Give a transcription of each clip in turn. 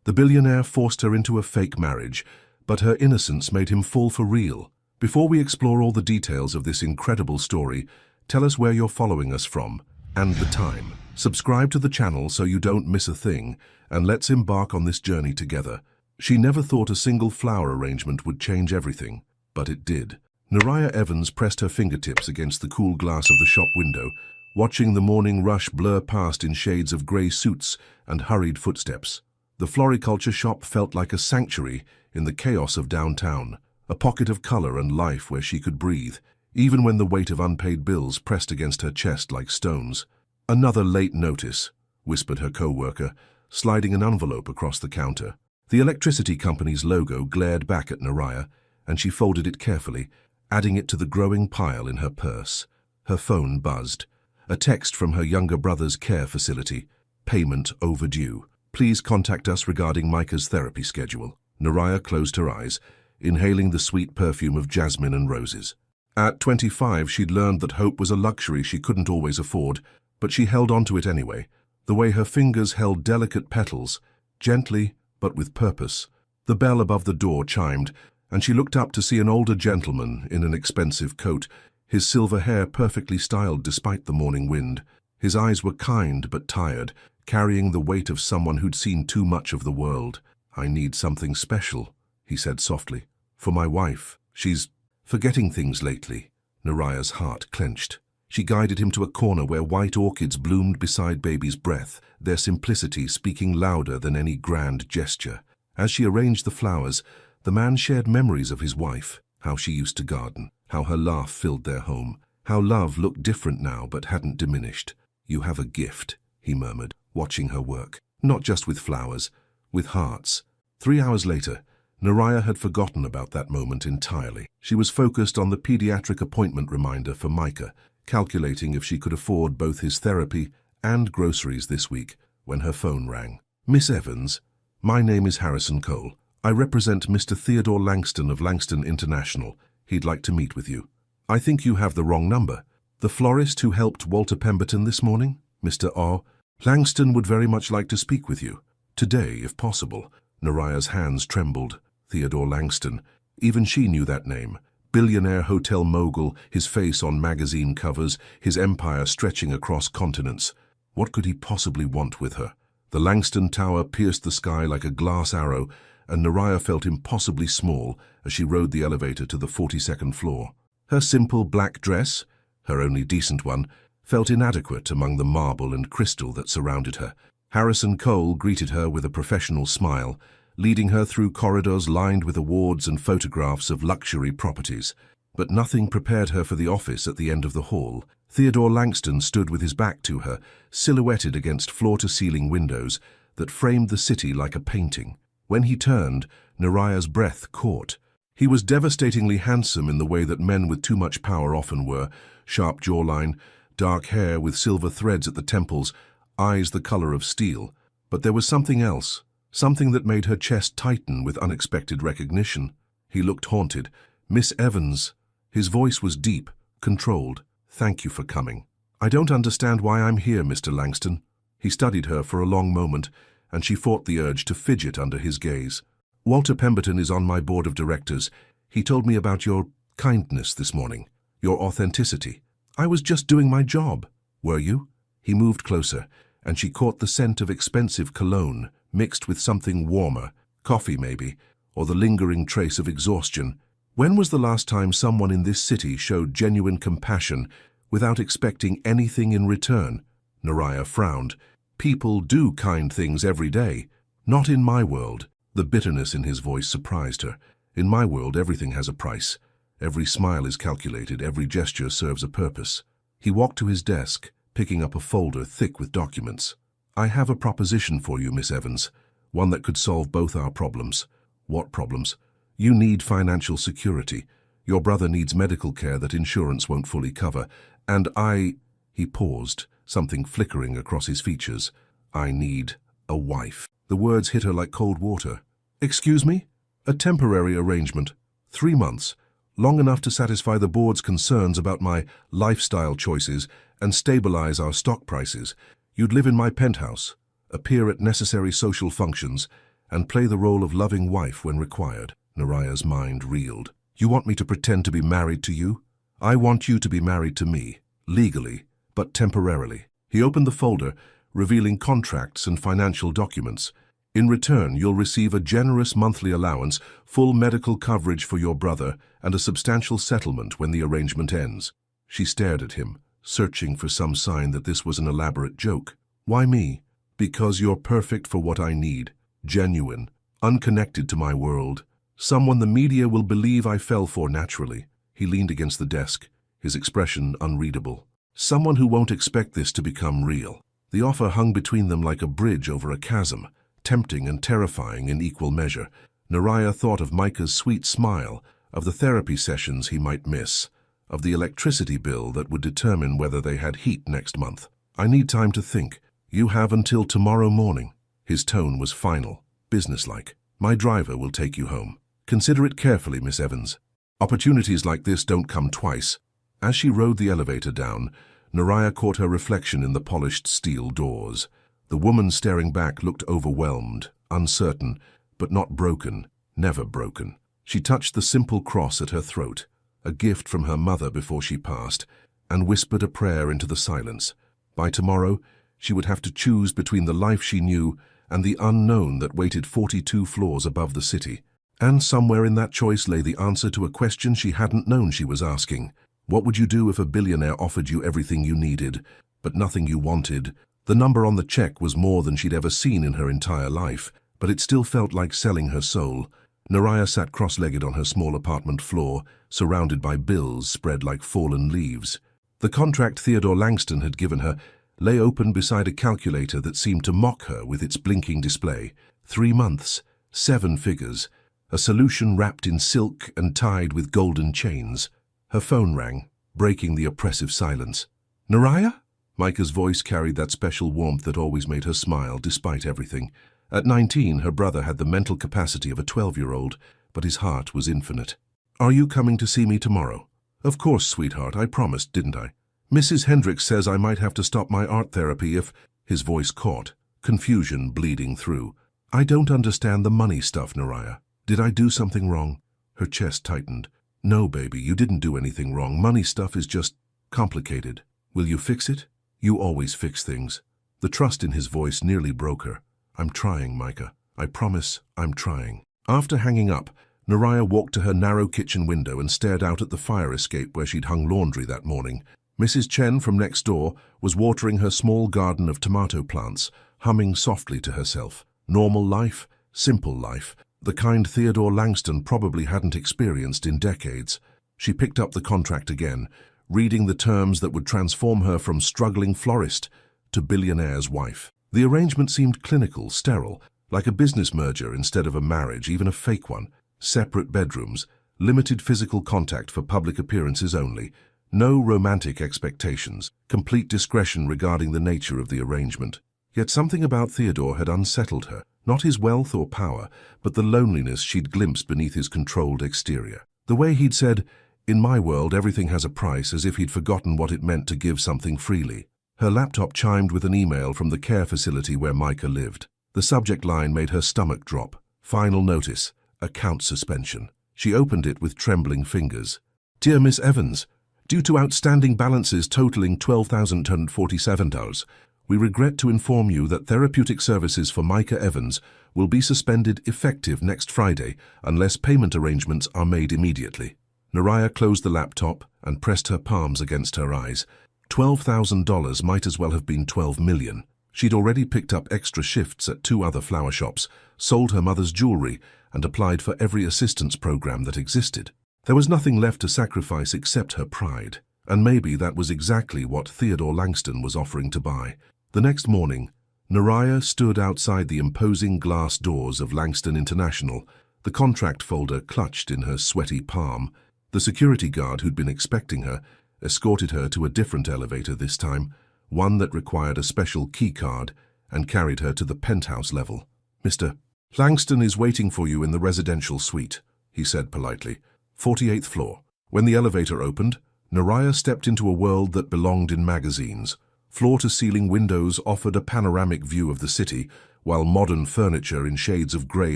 The billionaire forced her into a fake marriage, but her innocence made him fall for real. Before we explore all the details of this incredible story, tell us where you're following us from, and the time. Subscribe to the channel so you don't miss a thing, and let's embark on this journey together. She never thought a single flower arrangement would change everything, but it did. Nariah Evans pressed her fingertips against the cool glass of the shop window, watching the morning rush blur past in shades of grey suits and hurried footsteps. The floriculture shop felt like a sanctuary in the chaos of downtown, a pocket of colour and life where she could breathe, even when the weight of unpaid bills pressed against her chest like stones. "Another late notice," whispered her co-worker, sliding an envelope across the counter. The electricity company's logo glared back at Nariah, and she folded it carefully, adding it to the growing pile in her purse. Her phone buzzed. A text from her younger brother's care facility. "Payment overdue. Please contact us regarding Micah's therapy schedule." Nariah closed her eyes, inhaling the sweet perfume of jasmine and roses. At 25, she'd learned that hope was a luxury she couldn't always afford, but she held on to it anyway, the way her fingers held delicate petals, gently but with purpose. The bell above the door chimed, and she looked up to see an older gentleman in an expensive coat, his silver hair perfectly styled despite the morning wind. His eyes were kind but tired, carrying the weight of someone who'd seen too much of the world. "I need something special," he said softly. "For my wife. She's forgetting things lately." Nariah's heart clenched. She guided him to a corner where white orchids bloomed beside baby's breath, their simplicity speaking louder than any grand gesture. As she arranged the flowers, the man shared memories of his wife, how she used to garden, how her laugh filled their home, how love looked different now but hadn't diminished. "You have a gift," he murmured, watching her work. "Not just with flowers, with hearts." 3 hours later, Nariah had forgotten about that moment entirely. She was focused on the pediatric appointment reminder for Micah, calculating if she could afford both his therapy and groceries this week, when her phone rang. "Miss Evans, my name is Harrison Cole. I represent Mr. Theodore Langston of Langston International. He'd like to meet with you." "I think you have the wrong number. The florist who helped Walter Pemberton this morning, Mr. O. Langston would very much like to speak with you. Today, if possible." Nariah's hands trembled. Theodore Langston. Even she knew that name. Billionaire hotel mogul, his face on magazine covers, his empire stretching across continents. What could he possibly want with her? The Langston Tower pierced the sky like a glass arrow, and Nariah felt impossibly small as she rode the elevator to the 42nd floor. Her simple black dress, her only decent one, felt inadequate among the marble and crystal that surrounded her. Harrison Cole greeted her with a professional smile, leading her through corridors lined with awards and photographs of luxury properties. But nothing prepared her for the office at the end of the hall. Theodore Langston stood with his back to her, silhouetted against floor-to-ceiling windows that framed the city like a painting. When he turned, Nariah's breath caught. He was devastatingly handsome in the way that men with too much power often were, sharp jawline, dark hair with silver threads at the temples, eyes the color of steel. But there was something else. Something that made her chest tighten with unexpected recognition. He looked haunted. "Miss Evans." His voice was deep, controlled. "Thank you for coming." "I don't understand why I'm here, Mr. Langston." He studied her for a long moment, and she fought the urge to fidget under his gaze. "Walter Pemberton is on my board of directors. He told me about your kindness this morning, your authenticity." "I was just doing my job." "Were you?" He moved closer, and she caught the scent of expensive cologne, mixed with something warmer, coffee maybe, or the lingering trace of exhaustion. "When was the last time someone in this city showed genuine compassion without expecting anything in return?" Nariah frowned. "People do kind things every day. Not in my world." The bitterness in his voice surprised her. "In my world, everything has a price. Every smile is calculated, every gesture serves a purpose." He walked to his desk, picking up a folder thick with documents. "I have a proposition for you, Miss Evans, one that could solve both our problems." "What problems?" "You need financial security. Your brother needs medical care that insurance won't fully cover. And I—" He paused, something flickering across his features. "I need a wife." The words hit her like cold water. "Excuse me?" "A temporary arrangement. 3 months. Long enough to satisfy the board's concerns about my lifestyle choices and stabilize our stock prices. You'd live in my penthouse, appear at necessary social functions, and play the role of loving wife when required. Naraya's mind reeled. You want me to pretend to be married to you? I want you to be married to me, legally, but temporarily. He opened the folder, revealing contracts and financial documents. In return, you'll receive a generous monthly allowance, full medical coverage for your brother, and a substantial settlement when the arrangement ends. She stared at him, searching for some sign that this was an elaborate joke. Why me? Because you're perfect for what I need. Genuine, unconnected to my world. Someone the media will believe I fell for naturally. He leaned against the desk, his expression unreadable. Someone who won't expect this to become real. The offer hung between them like a bridge over a chasm, tempting and terrifying in equal measure. Naraya thought of Micah's sweet smile, of the therapy sessions he might miss, of the electricity bill that would determine whether they had heat next month. I need time to think. You have until tomorrow morning. His tone was final, businesslike. My driver will take you home. Consider it carefully, Miss Evans. Opportunities like this don't come twice. As she rode the elevator down, Naraya caught her reflection in the polished steel doors. The woman staring back looked overwhelmed, uncertain, but not broken, never broken. She touched the simple cross at her throat, a gift from her mother before she passed, and whispered a prayer into the silence. By tomorrow, she would have to choose between the life she knew and the unknown that waited 42 floors above the city. And somewhere in that choice lay the answer to a question she hadn't known she was asking. What would you do if a billionaire offered you everything you needed, but nothing you wanted? The number on the check was more than she'd ever seen in her entire life, but it still felt like selling her soul. Naraya sat cross-legged on her small apartment floor, surrounded by bills spread like fallen leaves. The contract Theodore Langston had given her lay open beside a calculator that seemed to mock her with its blinking display. 3 months, 7 figures, a solution wrapped in silk and tied with golden chains. Her phone rang, breaking the oppressive silence. Naraya? Micah's voice carried that special warmth that always made her smile despite everything. At 19, her brother had the mental capacity of a 12-year-old, but his heart was infinite. Are you coming to see me tomorrow? Of course, sweetheart, I promised, didn't I? Mrs. Hendricks says I might have to stop my art therapy if... His voice caught, confusion bleeding through. I don't understand the money stuff, Naraya. Did I do something wrong? Her chest tightened. No, baby, you didn't do anything wrong. Money stuff is just complicated. Will you fix it? You always fix things. The trust in his voice nearly broke her. I'm trying, Micah. I promise I'm trying. After hanging up, Naraya walked to her narrow kitchen window and stared out at the fire escape where she'd hung laundry that morning. Mrs. Chen from next door was watering her small garden of tomato plants, humming softly to herself. Normal life, simple life, the kind Theodore Langston probably hadn't experienced in decades. She picked up the contract again, reading the terms that would transform her from struggling florist to billionaire's wife. The arrangement seemed clinical, sterile, like a business merger instead of a marriage, even a fake one. Separate bedrooms, limited physical contact for public appearances only, no romantic expectations, complete discretion regarding the nature of the arrangement. Yet something about Theodore had unsettled her, not his wealth or power, but the loneliness she'd glimpsed beneath his controlled exterior. The way he'd said, "In my world, everything has a price," as if he'd forgotten what it meant to give something freely. Her laptop chimed with an email from the care facility where Micah lived. The subject line made her stomach drop. Final notice, account suspension. She opened it with trembling fingers. Dear Miss Evans, due to outstanding balances totaling $12,247, we regret to inform you that therapeutic services for Micah Evans will be suspended effective next Friday unless payment arrangements are made immediately. Naraya closed the laptop and pressed her palms against her eyes. $12,000 might as well have been $12 million. She'd already picked up extra shifts at 2 other flower shops, sold her mother's jewelry, and applied for every assistance program that existed. There was nothing left to sacrifice except her pride, and maybe that was exactly what Theodore Langston was offering to buy. The next morning, Naraya stood outside the imposing glass doors of Langston International, the contract folder clutched in her sweaty palm. The security guard who'd been expecting her escorted her to a different elevator this time, one that required a special key card, and carried her to the penthouse level. Mr. Langston is waiting for you in the residential suite, he said politely. 48th floor. When the elevator opened, Naraya stepped into a world that belonged in magazines. Floor-to-ceiling windows offered a panoramic view of the city, while modern furniture in shades of grey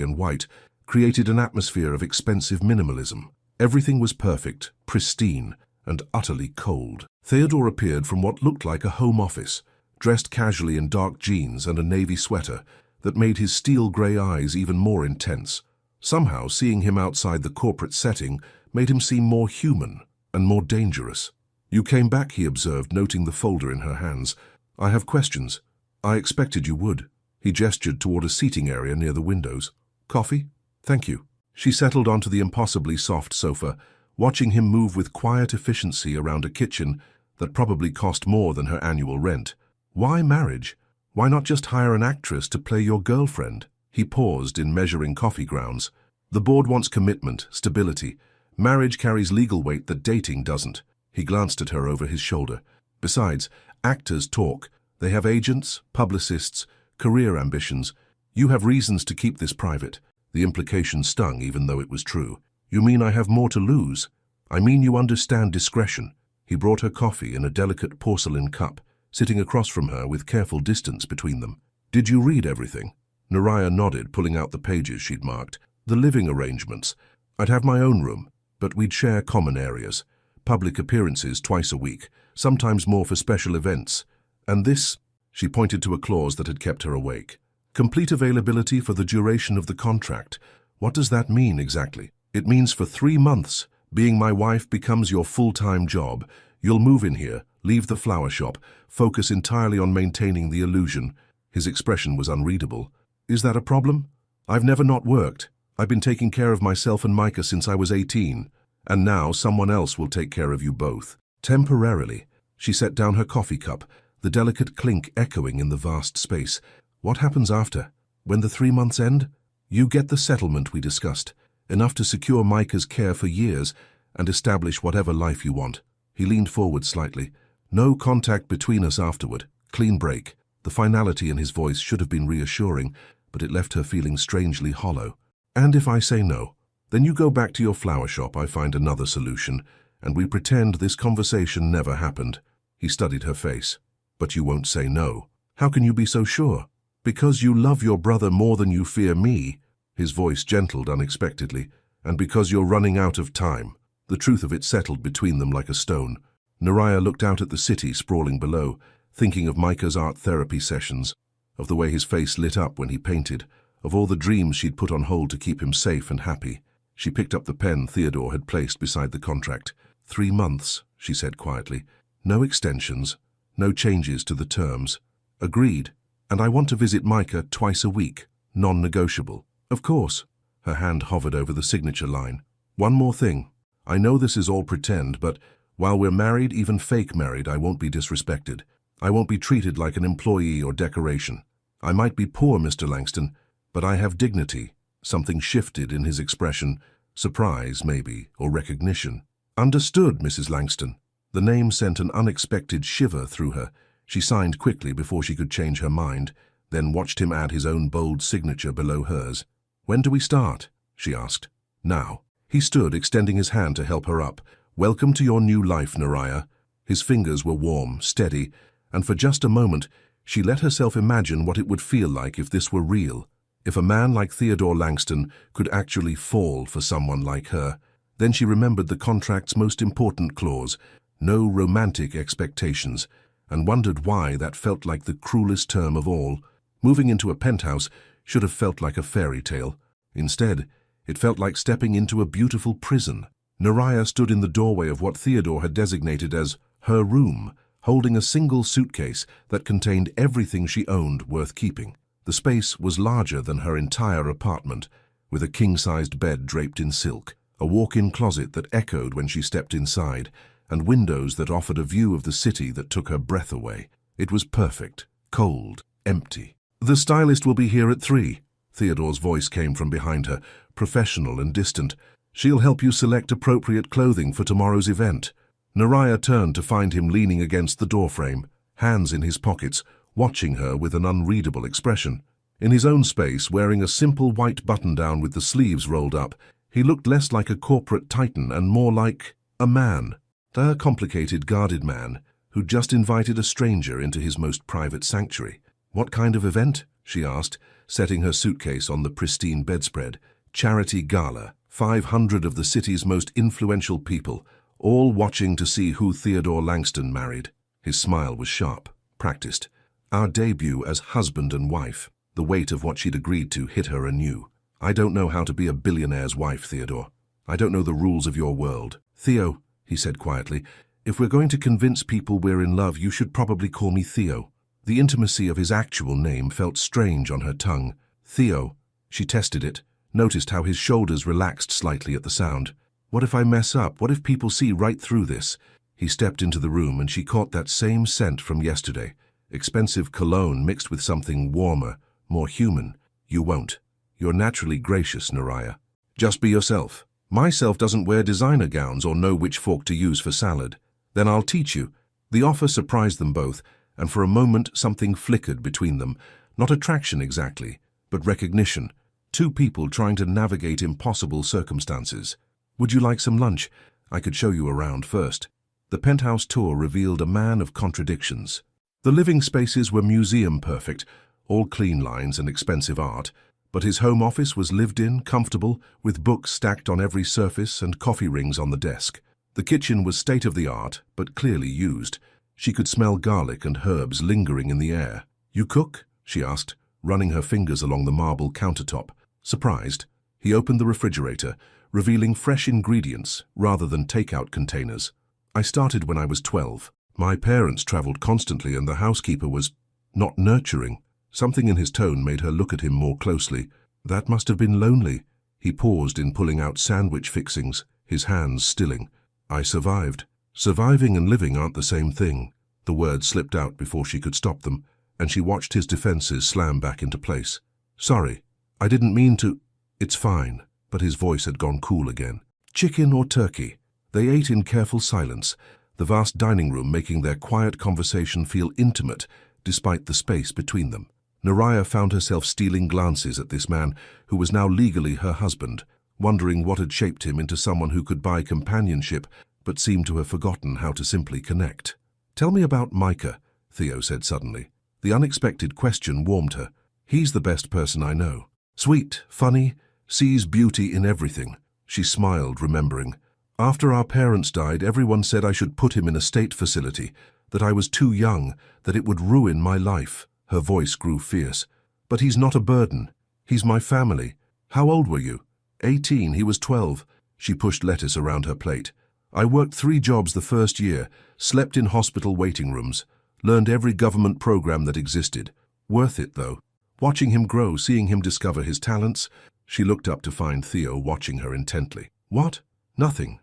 and white created an atmosphere of expensive minimalism. Everything was perfect, pristine, and utterly cold. Theodore appeared from what looked like a home office, dressed casually in dark jeans and a navy sweater that made his steel-grey eyes even more intense. Somehow, seeing him outside the corporate setting made him seem more human and more dangerous. "You came back," he observed, noting the folder in her hands. "I have questions." "I expected you would." He gestured toward a seating area near the windows. "Coffee?" "Thank you." She settled onto the impossibly soft sofa, watching him move with quiet efficiency around a kitchen that probably cost more than her annual rent. "Why marriage? Why not just hire an actress to play your girlfriend?" He paused in measuring coffee grounds. "The board wants commitment, stability. Marriage carries legal weight that dating doesn't." He glanced at her over his shoulder. "Besides, actors talk. They have agents, publicists, career ambitions. You have reasons to keep this private." The implication stung even though it was true. "You mean I have more to lose?" "I mean you understand discretion." He brought her coffee in a delicate porcelain cup, sitting across from her with careful distance between them. "Did you read everything?" Naraya nodded, pulling out the pages she'd marked. "The living arrangements. I'd have my own room, but we'd share common areas. Public appearances twice a week, sometimes more for special events. And this," she pointed to a clause that had kept her awake. "Complete availability for the duration of the contract. What does that mean exactly?" "It means for 3 months, being my wife becomes your full-time job. You'll move in here, leave the flower shop, focus entirely on maintaining the illusion." His expression was unreadable. "Is that a problem? I've never not worked. I've been taking care of myself and Micah since I was 18. And now someone else will take care of you both." Temporarily, she set down her coffee cup, the delicate clink echoing in the vast space. "What happens after? When the 3 months end?" "You get the settlement we discussed, enough to secure Micah's care for years and establish whatever life you want." He leaned forward slightly. "No contact between us afterward. Clean break." The finality in his voice should have been reassuring, but it left her feeling strangely hollow. "And if I say no? Then you go back to your flower shop, I find another solution, and we pretend this conversation never happened." He studied her face. "But you won't say no. How can you be so sure?" "Because you love your brother more than you fear me." His voice gentled unexpectedly. "And because you're running out of time." The truth of it settled between them like a stone. Naraya looked out at the city sprawling below, thinking of Micah's art therapy sessions, of the way his face lit up when he painted, of all the dreams she'd put on hold to keep him safe and happy. She picked up the pen Theodore had placed beside the contract. 3 months, she said quietly. "No extensions, no changes to the terms." "Agreed. And I want to visit Micah twice a week, non-negotiable." "Of course." Her hand hovered over the signature line. "One more thing. I know this is all pretend, but while we're married, even fake married, I won't be disrespected. I won't be treated like an employee or decoration. I might be poor, Mr. Langston, but I have dignity." Something shifted in his expression, surprise, maybe, or recognition. "Understood, Mrs. Langston." The name sent an unexpected shiver through her. She signed quickly before she could change her mind, then watched him add his own bold signature below hers. "When do we start?" she asked. "Now." He stood, extending his hand to help her up. "Welcome to your new life, Naraya." His fingers were warm, steady, and for just a moment, she let herself imagine what it would feel like if this were real. If a man like Theodore Langston could actually fall for someone like her. Then she remembered the contract's most important clause, no romantic expectations, and wondered why that felt like the cruelest term of all. Moving into a penthouse should have felt like a fairy tale. Instead, it felt like stepping into a beautiful prison. Naraya stood in the doorway of what Theodore had designated as her room, holding a single suitcase that contained everything she owned worth keeping. The space was larger than her entire apartment, with a king-sized bed draped in silk, a walk-in closet that echoed when she stepped inside, and windows that offered a view of the city that took her breath away. It was perfect, cold, empty. "The stylist will be here at 3. Theodore's voice came from behind her, professional and distant. "She'll help you select appropriate clothing for tomorrow's event." Naraya turned to find him leaning against the doorframe, hands in his pockets, watching her with an unreadable expression. In his own space, wearing a simple white button-down with the sleeves rolled up, he looked less like a corporate titan and more like a man. A complicated, guarded man who'd just invited a stranger into his most private sanctuary. "What kind of event?" she asked, setting her suitcase on the pristine bedspread. Charity gala. 500 of the city's most influential people, all watching to see who Theodore Langston married. His smile was sharp, practiced. Our debut as husband and wife. The weight of what she'd agreed to hit her anew. I don't know how to be a billionaire's wife, Theodore. I don't know the rules of your world. Theo, he said quietly, if we're going to convince people we're in love, you should probably call me Theo. The intimacy of his actual name felt strange on her tongue. Theo. She tested it, noticed how his shoulders relaxed slightly at the sound. What if I mess up? What if people see right through this? He stepped into the room and she caught that same scent from yesterday. Expensive cologne mixed with something warmer, more human. You won't. You're naturally gracious, Naraya. Just be yourself. Myself doesn't wear designer gowns or know which fork to use for salad. Then I'll teach you. The offer surprised them both, and for a moment something flickered between them. Not attraction exactly, but recognition. Two people trying to navigate impossible circumstances. Would you like some lunch? I could show you around first. The penthouse tour revealed a man of contradictions. The living spaces were museum-perfect, all clean lines and expensive art, but his home office was lived-in, comfortable, with books stacked on every surface and coffee rings on the desk. The kitchen was state-of-the-art, but clearly used. She could smell garlic and herbs lingering in the air. You cook? She asked, running her fingers along the marble countertop. Surprised, he opened the refrigerator, revealing fresh ingredients rather than take-out containers. I started when I was 12. My parents traveled constantly and the housekeeper was not nurturing. Something in his tone made her look at him more closely. That must have been lonely. He paused in pulling out sandwich fixings, his hands stilling. I survived. Surviving and living aren't the same thing. The words slipped out before she could stop them, and she watched his defenses slam back into place. Sorry, I didn't mean to. It's fine, but his voice had gone cool again. Chicken or turkey? They ate in careful silence, the vast dining room making their quiet conversation feel intimate despite the space between them. Naraya found herself stealing glances at this man who was now legally her husband, wondering what had shaped him into someone who could buy companionship but seemed to have forgotten how to simply connect. Tell me about Micah, Theo said suddenly. The unexpected question warmed her. He's the best person I know. Sweet, funny, sees beauty in everything. She smiled, remembering. After our parents died, everyone said I should put him in a state facility, that I was too young, that it would ruin my life. Her voice grew fierce. But he's not a burden. He's my family. How old were you? 18, he was 12. She pushed lettuce around her plate. I worked 3 jobs the first year, slept in hospital waiting rooms, learned every government program that existed. Worth it, though. Watching him grow, seeing him discover his talents, she looked up to find Theo watching her intently. What? Nothing.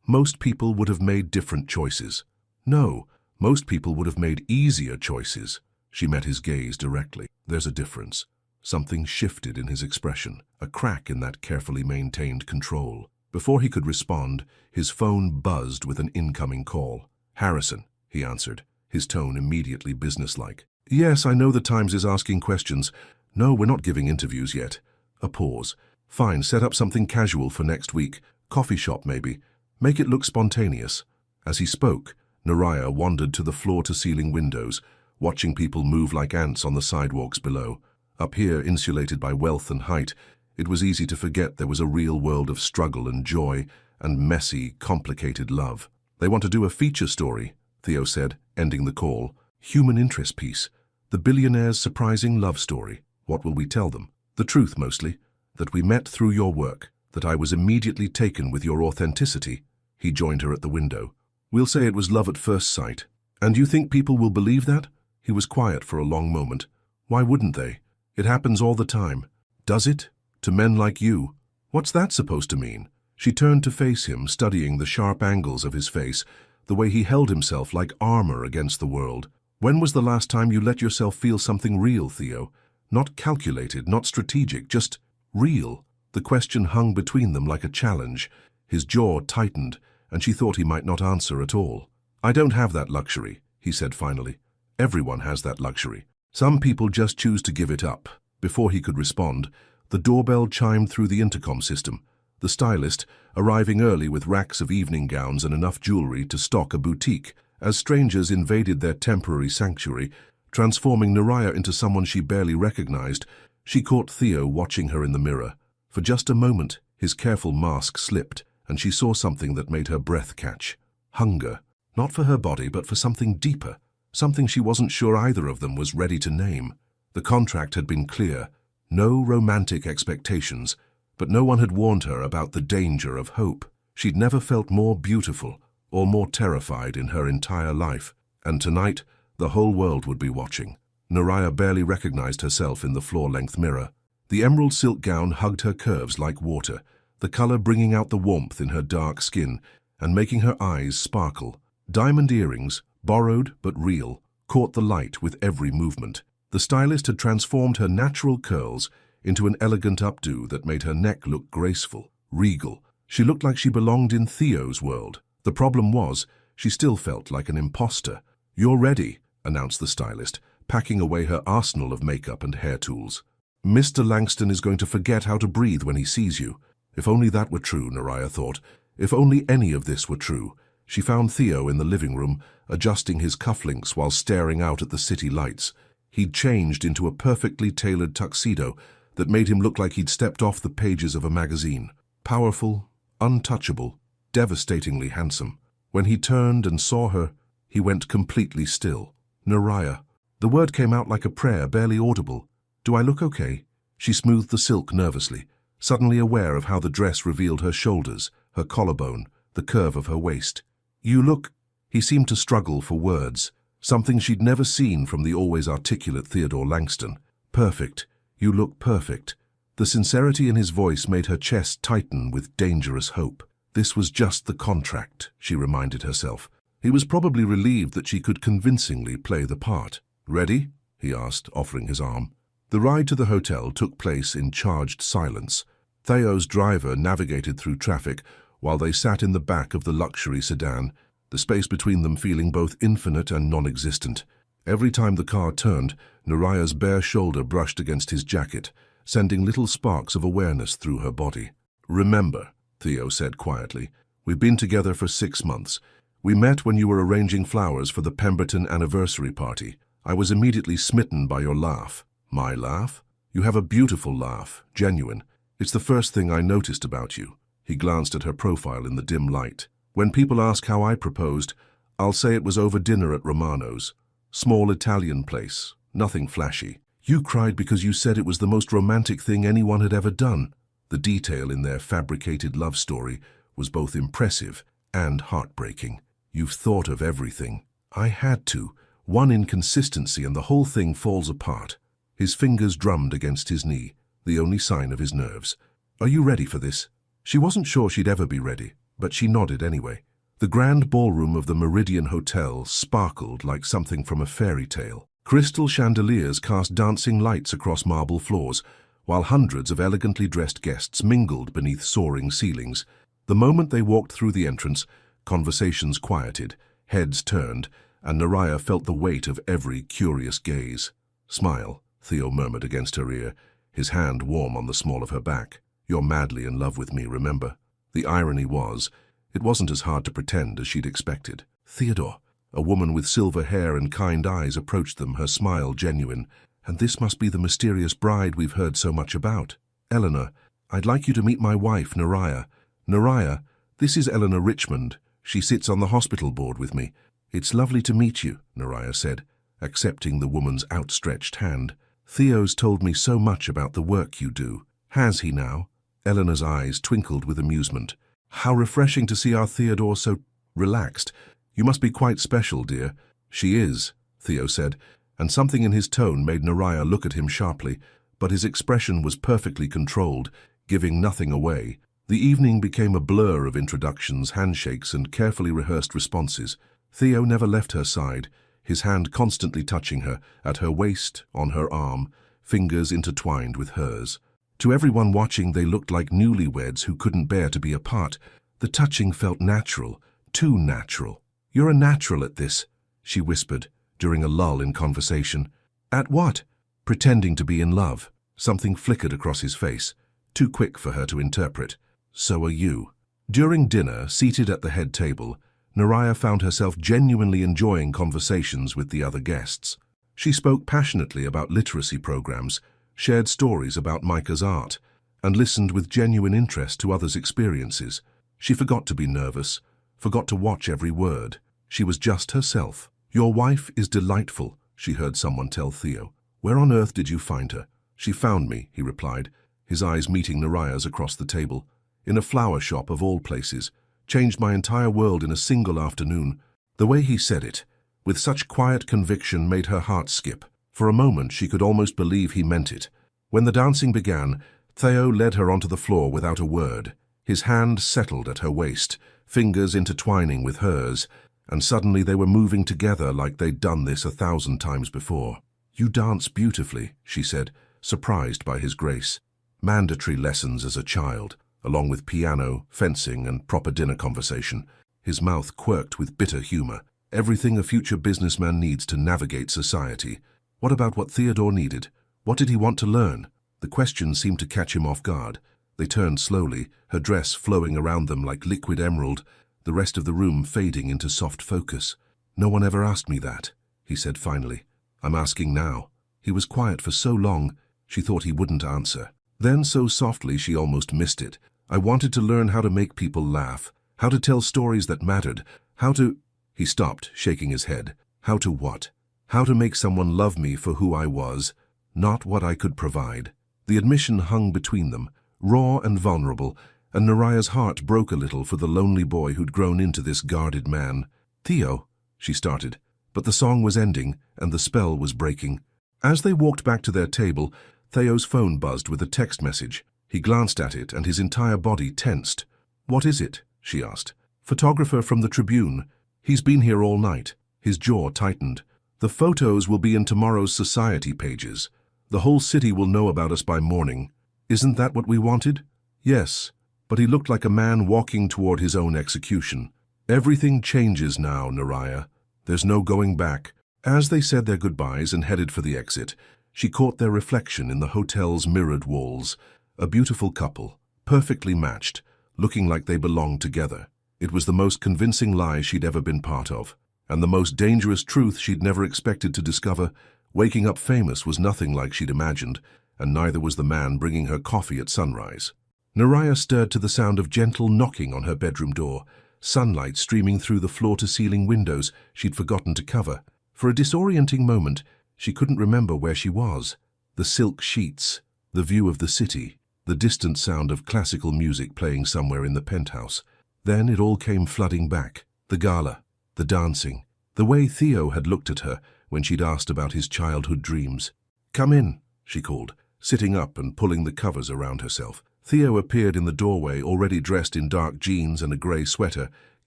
Most people would have made different choices. No, most people would have made easier choices. She met his gaze directly. There's a difference. Something shifted in his expression, a crack in that carefully maintained control. Before he could respond, his phone buzzed with an incoming call. Harrison, he answered, his tone immediately businesslike. Yes, I know the Times is asking questions. No, we're not giving interviews yet. A pause. Fine, set up something casual for next week. Coffee shop, maybe. Make it look spontaneous. As he spoke, Naraya wandered to the floor-to-ceiling windows, watching people move like ants on the sidewalks below. Up here, insulated by wealth and height, it was easy to forget there was a real world of struggle and joy and messy, complicated love. They want to do a feature story, Theo said, ending the call. Human interest piece. The billionaire's surprising love story. What will we tell them? The truth, mostly. That we met through your work. That I was immediately taken with your authenticity. He joined her at the window. We'll say it was love at first sight. And you think people will believe that? He was quiet for a long moment. Why wouldn't they? It happens all the time. Does it? To men like you? What's that supposed to mean? She turned to face him, studying the sharp angles of his face, the way he held himself like armor against the world. When was the last time you let yourself feel something real, Theo? Not calculated, not strategic, just real. The question hung between them like a challenge. His jaw tightened, and she thought he might not answer at all. I don't have that luxury, he said finally. Everyone has that luxury. Some people just choose to give it up. Before he could respond, the doorbell chimed through the intercom system. The stylist, arriving early with racks of evening gowns and enough jewelry to stock a boutique. As strangers invaded their temporary sanctuary, Transforming Naraya into someone she barely recognized, she caught Theo watching her in the mirror. For just a moment, his careful mask slipped, and she saw something that made her breath catch. Hunger. Not for her body, but for something deeper. Something she wasn't sure either of them was ready to name. The contract had been clear. No romantic expectations, but no one had warned her about the danger of hope. She'd never felt more beautiful or more terrified in her entire life. And tonight, the whole world would be watching. Naraya barely recognized herself in the floor-length mirror. The emerald silk gown hugged her curves like water, the color bringing out the warmth in her dark skin and making her eyes sparkle. Diamond earrings, borrowed but real, caught the light with every movement. The stylist had transformed her natural curls into an elegant updo that made her neck look graceful, regal. She looked like she belonged in Theo's world. The problem was, she still felt like an imposter. "You're ready," announced the stylist, packing away her arsenal of makeup and hair tools. "Mr. Langston is going to forget how to breathe when he sees you." If only that were true, Naraya thought. If only any of this were true. She found Theo in the living room, adjusting his cufflinks while staring out at the city lights. He'd changed into a perfectly tailored tuxedo that made him look like he'd stepped off the pages of a magazine. Powerful, untouchable, devastatingly handsome. When he turned and saw her, he went completely still. "Naraya." The word came out like a prayer, barely audible. "Do I look okay?" She smoothed the silk nervously, suddenly aware of how the dress revealed her shoulders, her collarbone, the curve of her waist. "You look—" He seemed to struggle for words, something she'd never seen from the always articulate Theodore Langston. "Perfect. You look perfect." The sincerity in his voice made her chest tighten with dangerous hope. This was just the contract, she reminded herself. He was probably relieved that she could convincingly play the part. "Ready?" he asked, offering his arm. The ride to the hotel took place in charged silence. Theo's driver navigated through traffic while they sat in the back of the luxury sedan, the space between them feeling both infinite and non-existent. Every time the car turned, Naraya's bare shoulder brushed against his jacket, sending little sparks of awareness through her body. "Remember," Theo said quietly, "we've been together for 6 months. We met when you were arranging flowers for the Pemberton anniversary party. I was immediately smitten by your laugh." "My laugh?" "You have a beautiful laugh, genuine. It's the first thing I noticed about you." He glanced at her profile in the dim light. "When people ask how I proposed, I'll say it was over dinner at Romano's. Small Italian place, nothing flashy. You cried because you said it was the most romantic thing anyone had ever done." The detail in their fabricated love story was both impressive and heartbreaking. "You've thought of everything." "I had to. One inconsistency and the whole thing falls apart." His fingers drummed against his knee, the only sign of his nerves. "Are you ready for this?" She wasn't sure she'd ever be ready, but she nodded anyway. The grand ballroom of the Meridian Hotel sparkled like something from a fairy tale. Crystal chandeliers cast dancing lights across marble floors, while hundreds of elegantly dressed guests mingled beneath soaring ceilings. The moment they walked through the entrance, conversations quieted, heads turned, and Naraya felt the weight of every curious gaze. "Smile," Theo murmured against her ear, his hand warm on the small of her back. "You're madly in love with me, remember?" The irony was, it wasn't as hard to pretend as she'd expected. "Theodore." A woman with silver hair and kind eyes approached them, her smile genuine. "And this must be the mysterious bride we've heard so much about. Eleanor, I'd like you to meet my wife, Naraya." "Naraya, this is Eleanor Richmond. She sits on the hospital board with me." "It's lovely to meet you," Naraya said, accepting the woman's outstretched hand. "Theo's told me so much about the work you do." "Has he now?" Eleanor's eyes twinkled with amusement. "How refreshing to see our Theodore so relaxed. You must be quite special, dear." "She is," Theo said, and something in his tone made Naraya look at him sharply, but his expression was perfectly controlled, giving nothing away. The evening became a blur of introductions, handshakes, and carefully rehearsed responses. Theo never left her side, his hand constantly touching her, at her waist, on her arm, fingers intertwined with hers. To everyone watching, they looked like newlyweds who couldn't bear to be apart. The touching felt natural, too natural. "You're a natural at this," she whispered, during a lull in conversation. "At what?" "Pretending to be in love." Something flickered across his face, too quick for her to interpret. "So are you." During dinner, seated at the head table, Naraya found herself genuinely enjoying conversations with the other guests. She spoke passionately about literacy programs, shared stories about Micah's art, and listened with genuine interest to others' experiences. She forgot to be nervous, forgot to watch every word. She was just herself. "Your wife is delightful," she heard someone tell Theo. "Where on earth did you find her?" "She found me," he replied, his eyes meeting Naraya's across the table. "In a flower shop of all places. Changed my entire world in a single afternoon." The way he said it, with such quiet conviction, made her heart skip. For a moment she could almost believe he meant it. When the dancing began, Theo led her onto the floor without a word. His hand settled at her waist, fingers intertwining with hers, and suddenly they were moving together like they'd done this 1,000 times before. "You dance beautifully," she said, surprised by his grace. Mandatory lessons as a child, along with piano, fencing, and proper dinner conversation. His mouth quirked with bitter humor. Everything a future businessman needs to navigate society. What about what Theodore needed? What did he want to learn? The question seemed to catch him off guard. They turned slowly, her dress flowing around them like liquid emerald, the rest of the room fading into soft focus. "No one ever asked me that," he said finally. "I'm asking now." He was quiet for so long, she thought he wouldn't answer. Then, so softly she almost missed it, "I wanted to learn how to make people laugh, how to tell stories that mattered, how to—" He stopped, shaking his head. "How to what?" "How to make someone love me for who I was, not what I could provide." The admission hung between them, raw and vulnerable, and Naraya's heart broke a little for the lonely boy who'd grown into this guarded man. "Theo," she started, but the song was ending and the spell was breaking. As they walked back to their table, Theo's phone buzzed with a text message. He glanced at it and his entire body tensed. "What is it?" she asked. "Photographer from the Tribune. He's been here all night." His jaw tightened. "The photos will be in tomorrow's society pages. The whole city will know about us by morning. Isn't that what we wanted?" "Yes." But he looked like a man walking toward his own execution. "Everything changes now, Naraya. There's no going back." As they said their goodbyes and headed for the exit, she caught their reflection in the hotel's mirrored walls. A beautiful couple, perfectly matched, looking like they belonged together. It was the most convincing lie she'd ever been part of, and the most dangerous truth she'd never expected to discover. Waking up famous was nothing like she'd imagined, and neither was the man bringing her coffee at sunrise. Naraya stirred to the sound of gentle knocking on her bedroom door, sunlight streaming through the floor-to-ceiling windows she'd forgotten to cover. For a disorienting moment, she couldn't remember where she was. The silk sheets, the view of the city, the distant sound of classical music playing somewhere in the penthouse. Then it all came flooding back. The gala, the dancing, the way Theo had looked at her when she'd asked about his childhood dreams. "Come in," she called, sitting up and pulling the covers around herself. Theo appeared in the doorway, already dressed in dark jeans and a grey sweater,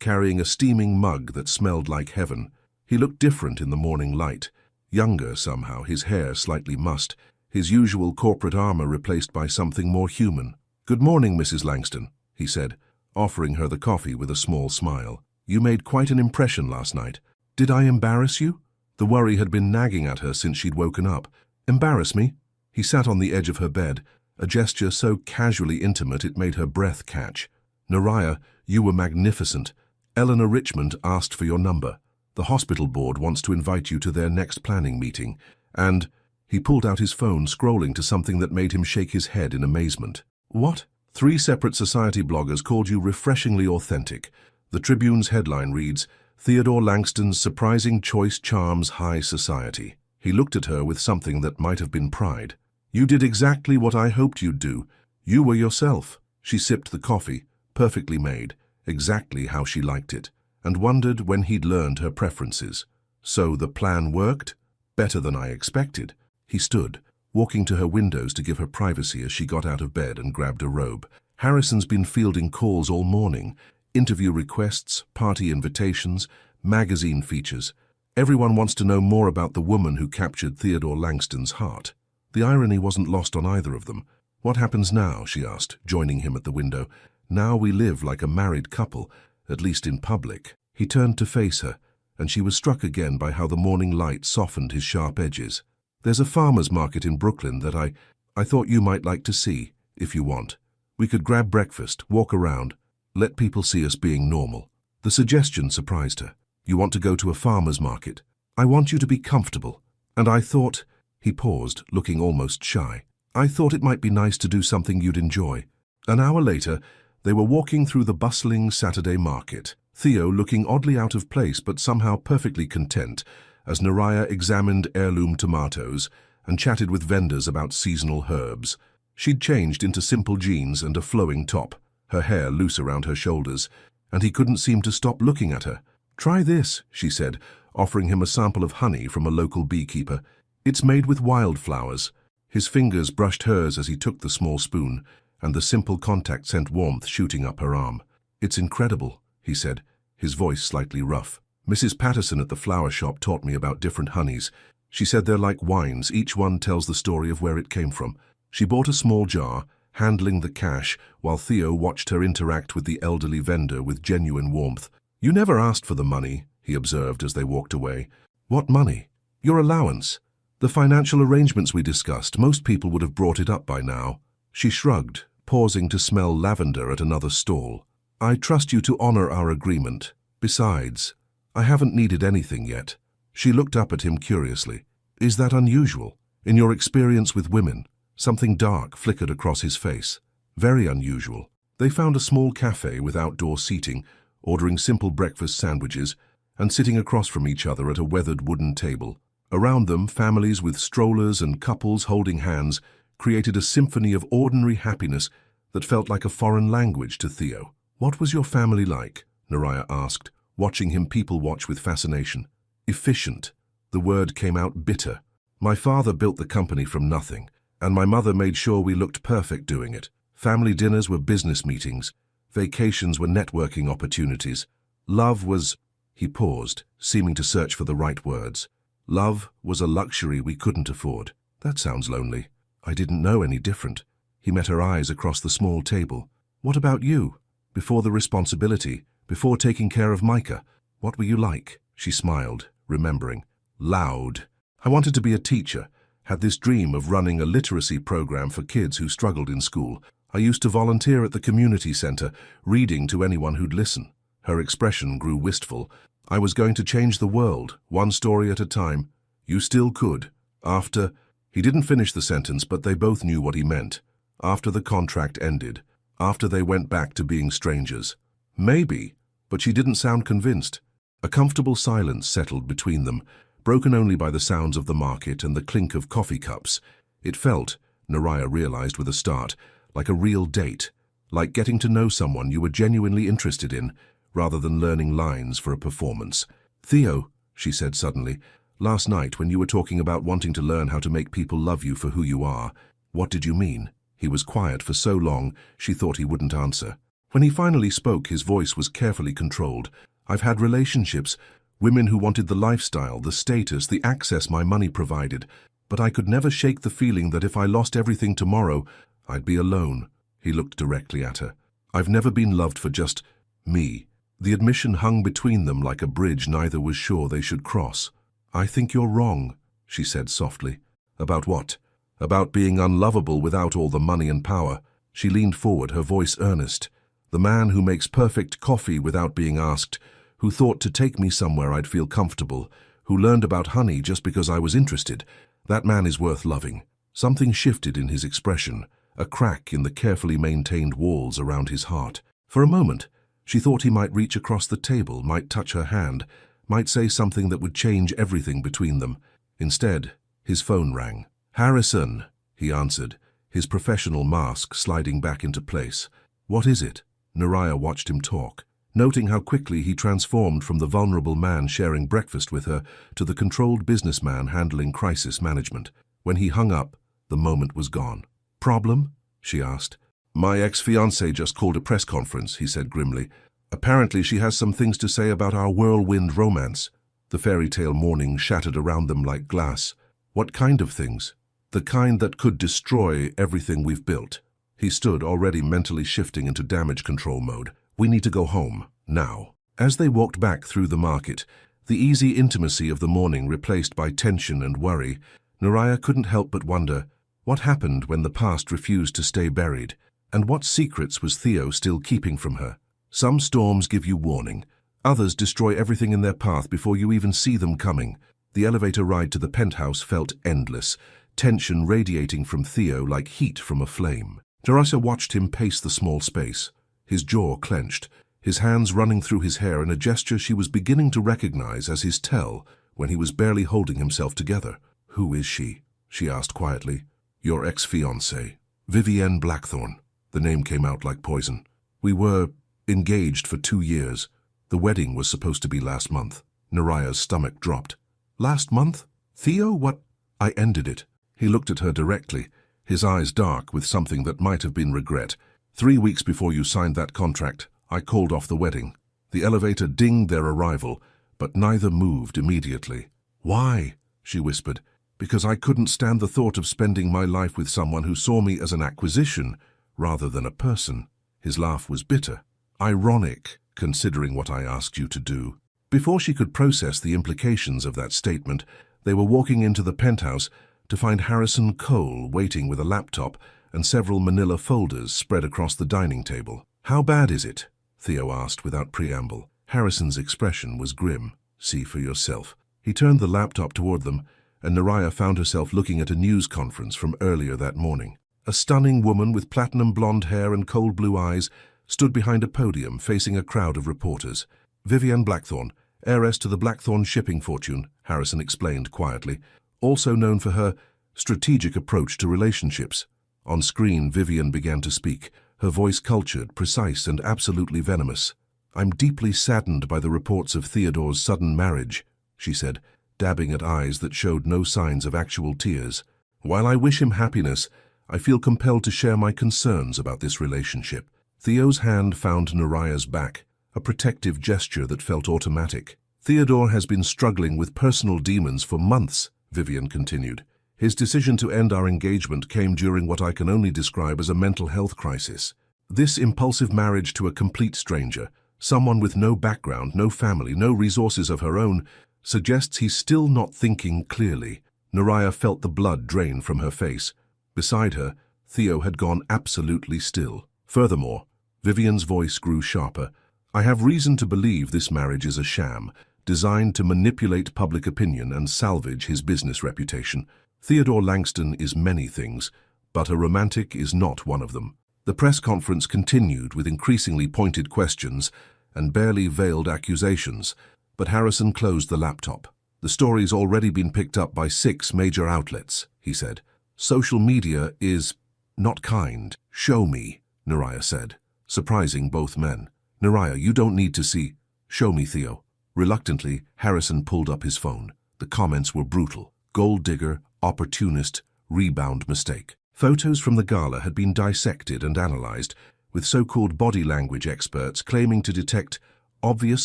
carrying a steaming mug that smelled like heaven. He looked different in the morning light, younger somehow, his hair slightly mussed, his usual corporate armor replaced by something more human. "Good morning, Mrs. Langston," he said, offering her the coffee with a small smile. "You made quite an impression last night. Did I embarrass you?" The worry had been nagging at her since she'd woken up. "Embarrass me?" He sat on the edge of her bed, a gesture so casually intimate it made her breath catch. "Naraya, you were magnificent. Eleanor Richmond asked for your number. The hospital board wants to invite you to their next planning meeting, and—" He pulled out his phone, scrolling to something that made him shake his head in amazement. "What?" "3 separate society bloggers called you refreshingly authentic. The Tribune's headline reads, 'Theodore Langston's surprising choice charms high society.'" He looked at her with something that might have been pride. "You did exactly what I hoped you'd do. You were yourself." She sipped the coffee, perfectly made, exactly how she liked it, and wondered when he'd learned her preferences. "So the plan worked?" "Better than I expected." He stood, walking to her windows to give her privacy as she got out of bed and grabbed a robe. "Harrison's been fielding calls all morning. Interview requests, party invitations, magazine features. Everyone wants to know more about the woman who captured Theodore Langston's heart." The irony wasn't lost on either of them. "What happens now?" she asked, joining him at the window. "Now we live like a married couple, at least in public." He turned to face her, and she was struck again by how the morning light softened his sharp edges. "There's a farmer's market in Brooklyn that I thought you might like to see, if you want. We could grab breakfast, walk around, let people see us being normal." The suggestion surprised her. "You want to go to a farmer's market?" "I want you to be comfortable. And I thought, he paused, looking almost shy. I thought it might be nice to do something you'd enjoy. An hour later, they were walking through the bustling Saturday market, Theo looking oddly out of place but somehow perfectly content as Naraya examined heirloom tomatoes and chatted with vendors about seasonal herbs. She'd changed into simple jeans and a flowing top, her hair loose around her shoulders, and he couldn't seem to stop looking at her. "Try this," she said, offering him a sample of honey from a local beekeeper. "It's made with wildflowers." His fingers brushed hers as he took the small spoon, and the simple contact sent warmth shooting up her arm. "It's incredible," he said, his voice slightly rough. "Mrs. Patterson at the flower shop taught me about different honeys. She said they're like wines, each one tells the story of where it came from." She bought a small jar, handling the cash, while Theo watched her interact with the elderly vendor with genuine warmth. "You never asked for the money," he observed as they walked away. "What money?" "Your allowance. The financial arrangements we discussed. Most people would have brought it up by now." She shrugged, pausing to smell lavender at another stall. "I trust you to honor our agreement. Besides, I haven't needed anything yet." She looked up at him curiously. "Is that unusual? In your experience with women?" Something dark flickered across his face. "Very unusual." They found a small cafe with outdoor seating, ordering simple breakfast sandwiches, and sitting across from each other at a weathered wooden table. Around them, families with strollers and couples holding hands created a symphony of ordinary happiness that felt like a foreign language to Theo. "What was your family like?" Naraya asked, watching him people-watch with fascination. "Efficient." The word came out bitter. "My father built the company from nothing, and my mother made sure we looked perfect doing it. Family dinners were business meetings. Vacations were networking opportunities. Love was—" He paused, seeming to search for the right words. "Love was a luxury we couldn't afford." "That sounds lonely." "I didn't know any different." He met her eyes across the small table. "What about you? Before the responsibility, before taking care of Micah, what were you like?" She smiled, remembering. "Loud. I wanted to be a teacher, had this dream of running a literacy program for kids who struggled in school. I used to volunteer at the community center, reading to anyone who'd listen." Her expression grew wistful. "I was going to change the world, one story at a time." "You still could." After— He didn't finish the sentence, but they both knew what he meant. After the contract ended. After they went back to being strangers. Maybe, but she didn't sound convinced. A comfortable silence settled between them, broken only by the sounds of the market and the clink of coffee cups. It felt, Naraya realized with a start, like a real date, like getting to know someone you were genuinely interested in, rather than learning lines for a performance. "Theo," she said suddenly, "last night when you were talking about wanting to learn how to make people love you for who you are, what did you mean?" He was quiet for so long, she thought he wouldn't answer. When he finally spoke, his voice was carefully controlled. "I've had relationships, women who wanted the lifestyle, the status, the access my money provided, but I could never shake the feeling that if I lost everything tomorrow, I'd be alone." He looked directly at her. "I've never been loved for just me." The admission hung between them like a bridge neither was sure they should cross. "I think you're wrong," she said softly. "About what?" "About being unlovable without all the money and power." She leaned forward, her voice earnest. "The man who makes perfect coffee without being asked, who thought to take me somewhere I'd feel comfortable, who learned about honey just because I was interested, that man is worth loving." Something shifted in his expression, a crack in the carefully maintained walls around his heart. For a moment, she thought he might reach across the table, might touch her hand, might say something that would change everything between them. Instead, his phone rang. "Harrison," he answered, his professional mask sliding back into place. "What is it?" Naraya watched him talk, noting how quickly he transformed from the vulnerable man sharing breakfast with her to the controlled businessman handling crisis management. When he hung up, the moment was gone. "Problem?" she asked. "My ex-fiancée just called a press conference," he said grimly. "Apparently she has some things to say about our whirlwind romance." The fairy tale morning shattered around them like glass. "What kind of things?" "The kind that could destroy everything we've built." He stood, already mentally shifting into damage control mode. "We need to go home, now." As they walked back through the market, the easy intimacy of the morning replaced by tension and worry, Naraya couldn't help but wonder, what happened when the past refused to stay buried? And what secrets was Theo still keeping from her? Some storms give you warning. Others destroy everything in their path before you even see them coming. The elevator ride to the penthouse felt endless, tension radiating from Theo like heat from a flame. Naraya watched him pace the small space, his jaw clenched, his hands running through his hair in a gesture she was beginning to recognize as his tell when he was barely holding himself together. "Who is she?" she asked quietly. "Your ex-fiancée, Vivienne Blackthorne." The name came out like poison. "We were engaged for 2 years. The wedding was supposed to be last month." Naraya's stomach dropped. "Last month? Theo, what?" "I ended it." He looked at her directly, his eyes dark with something that might have been regret. 3 weeks before you signed that contract, I called off the wedding." The elevator dinged their arrival, but neither moved immediately. "Why?" she whispered. "Because I couldn't stand the thought of spending my life with someone who saw me as an acquisition rather than a person." His laugh was bitter. "Ironic, considering what I asked you to do." Before she could process the implications of that statement, they were walking into the penthouse to find Harrison Cole waiting with a laptop and several manila folders spread across the dining table. "How bad is it?" Theo asked without preamble. Harrison's expression was grim. "See for yourself." He turned the laptop toward them, and Naraya found herself looking at a news conference from earlier that morning. A stunning woman with platinum blonde hair and cold blue eyes stood behind a podium facing a crowd of reporters. "Vivienne Blackthorne, heiress to the Blackthorne shipping fortune," Harrison explained quietly, "also known for her strategic approach to relationships." On screen, Vivienne began to speak, her voice cultured, precise, and absolutely venomous. "I'm deeply saddened by the reports of Theodore's sudden marriage," she said, dabbing at eyes that showed no signs of actual tears. "While I wish him happiness, I feel compelled to share my concerns about this relationship." Theo's hand found Naraya's back, a protective gesture that felt automatic. "Theodore has been struggling with personal demons for months," Vivienne continued. "His decision to end our engagement came during what I can only describe as a mental health crisis. This impulsive marriage to a complete stranger, someone with no background, no family, no resources of her own, suggests he's still not thinking clearly." Naraya felt the blood drain from her face. Beside her, Theo had gone absolutely still. Furthermore, Vivienne's voice grew sharper. "I have reason to believe this marriage is a sham, designed to manipulate public opinion and salvage his business reputation. Theodore Langston is many things, but a romantic is not one of them." The press conference continued with increasingly pointed questions and barely veiled accusations, but Harrison closed the laptop. "The story's already been picked up by 6 major outlets," he said. "Social media is not kind." "Show me," Naraya said, surprising both men. "Naraya, you don't need to see." "Show me, Theo." Reluctantly, Harrison pulled up his phone. The comments were brutal. Gold digger, opportunist, rebound mistake. Photos from the gala had been dissected and analyzed, with so-called body language experts claiming to detect obvious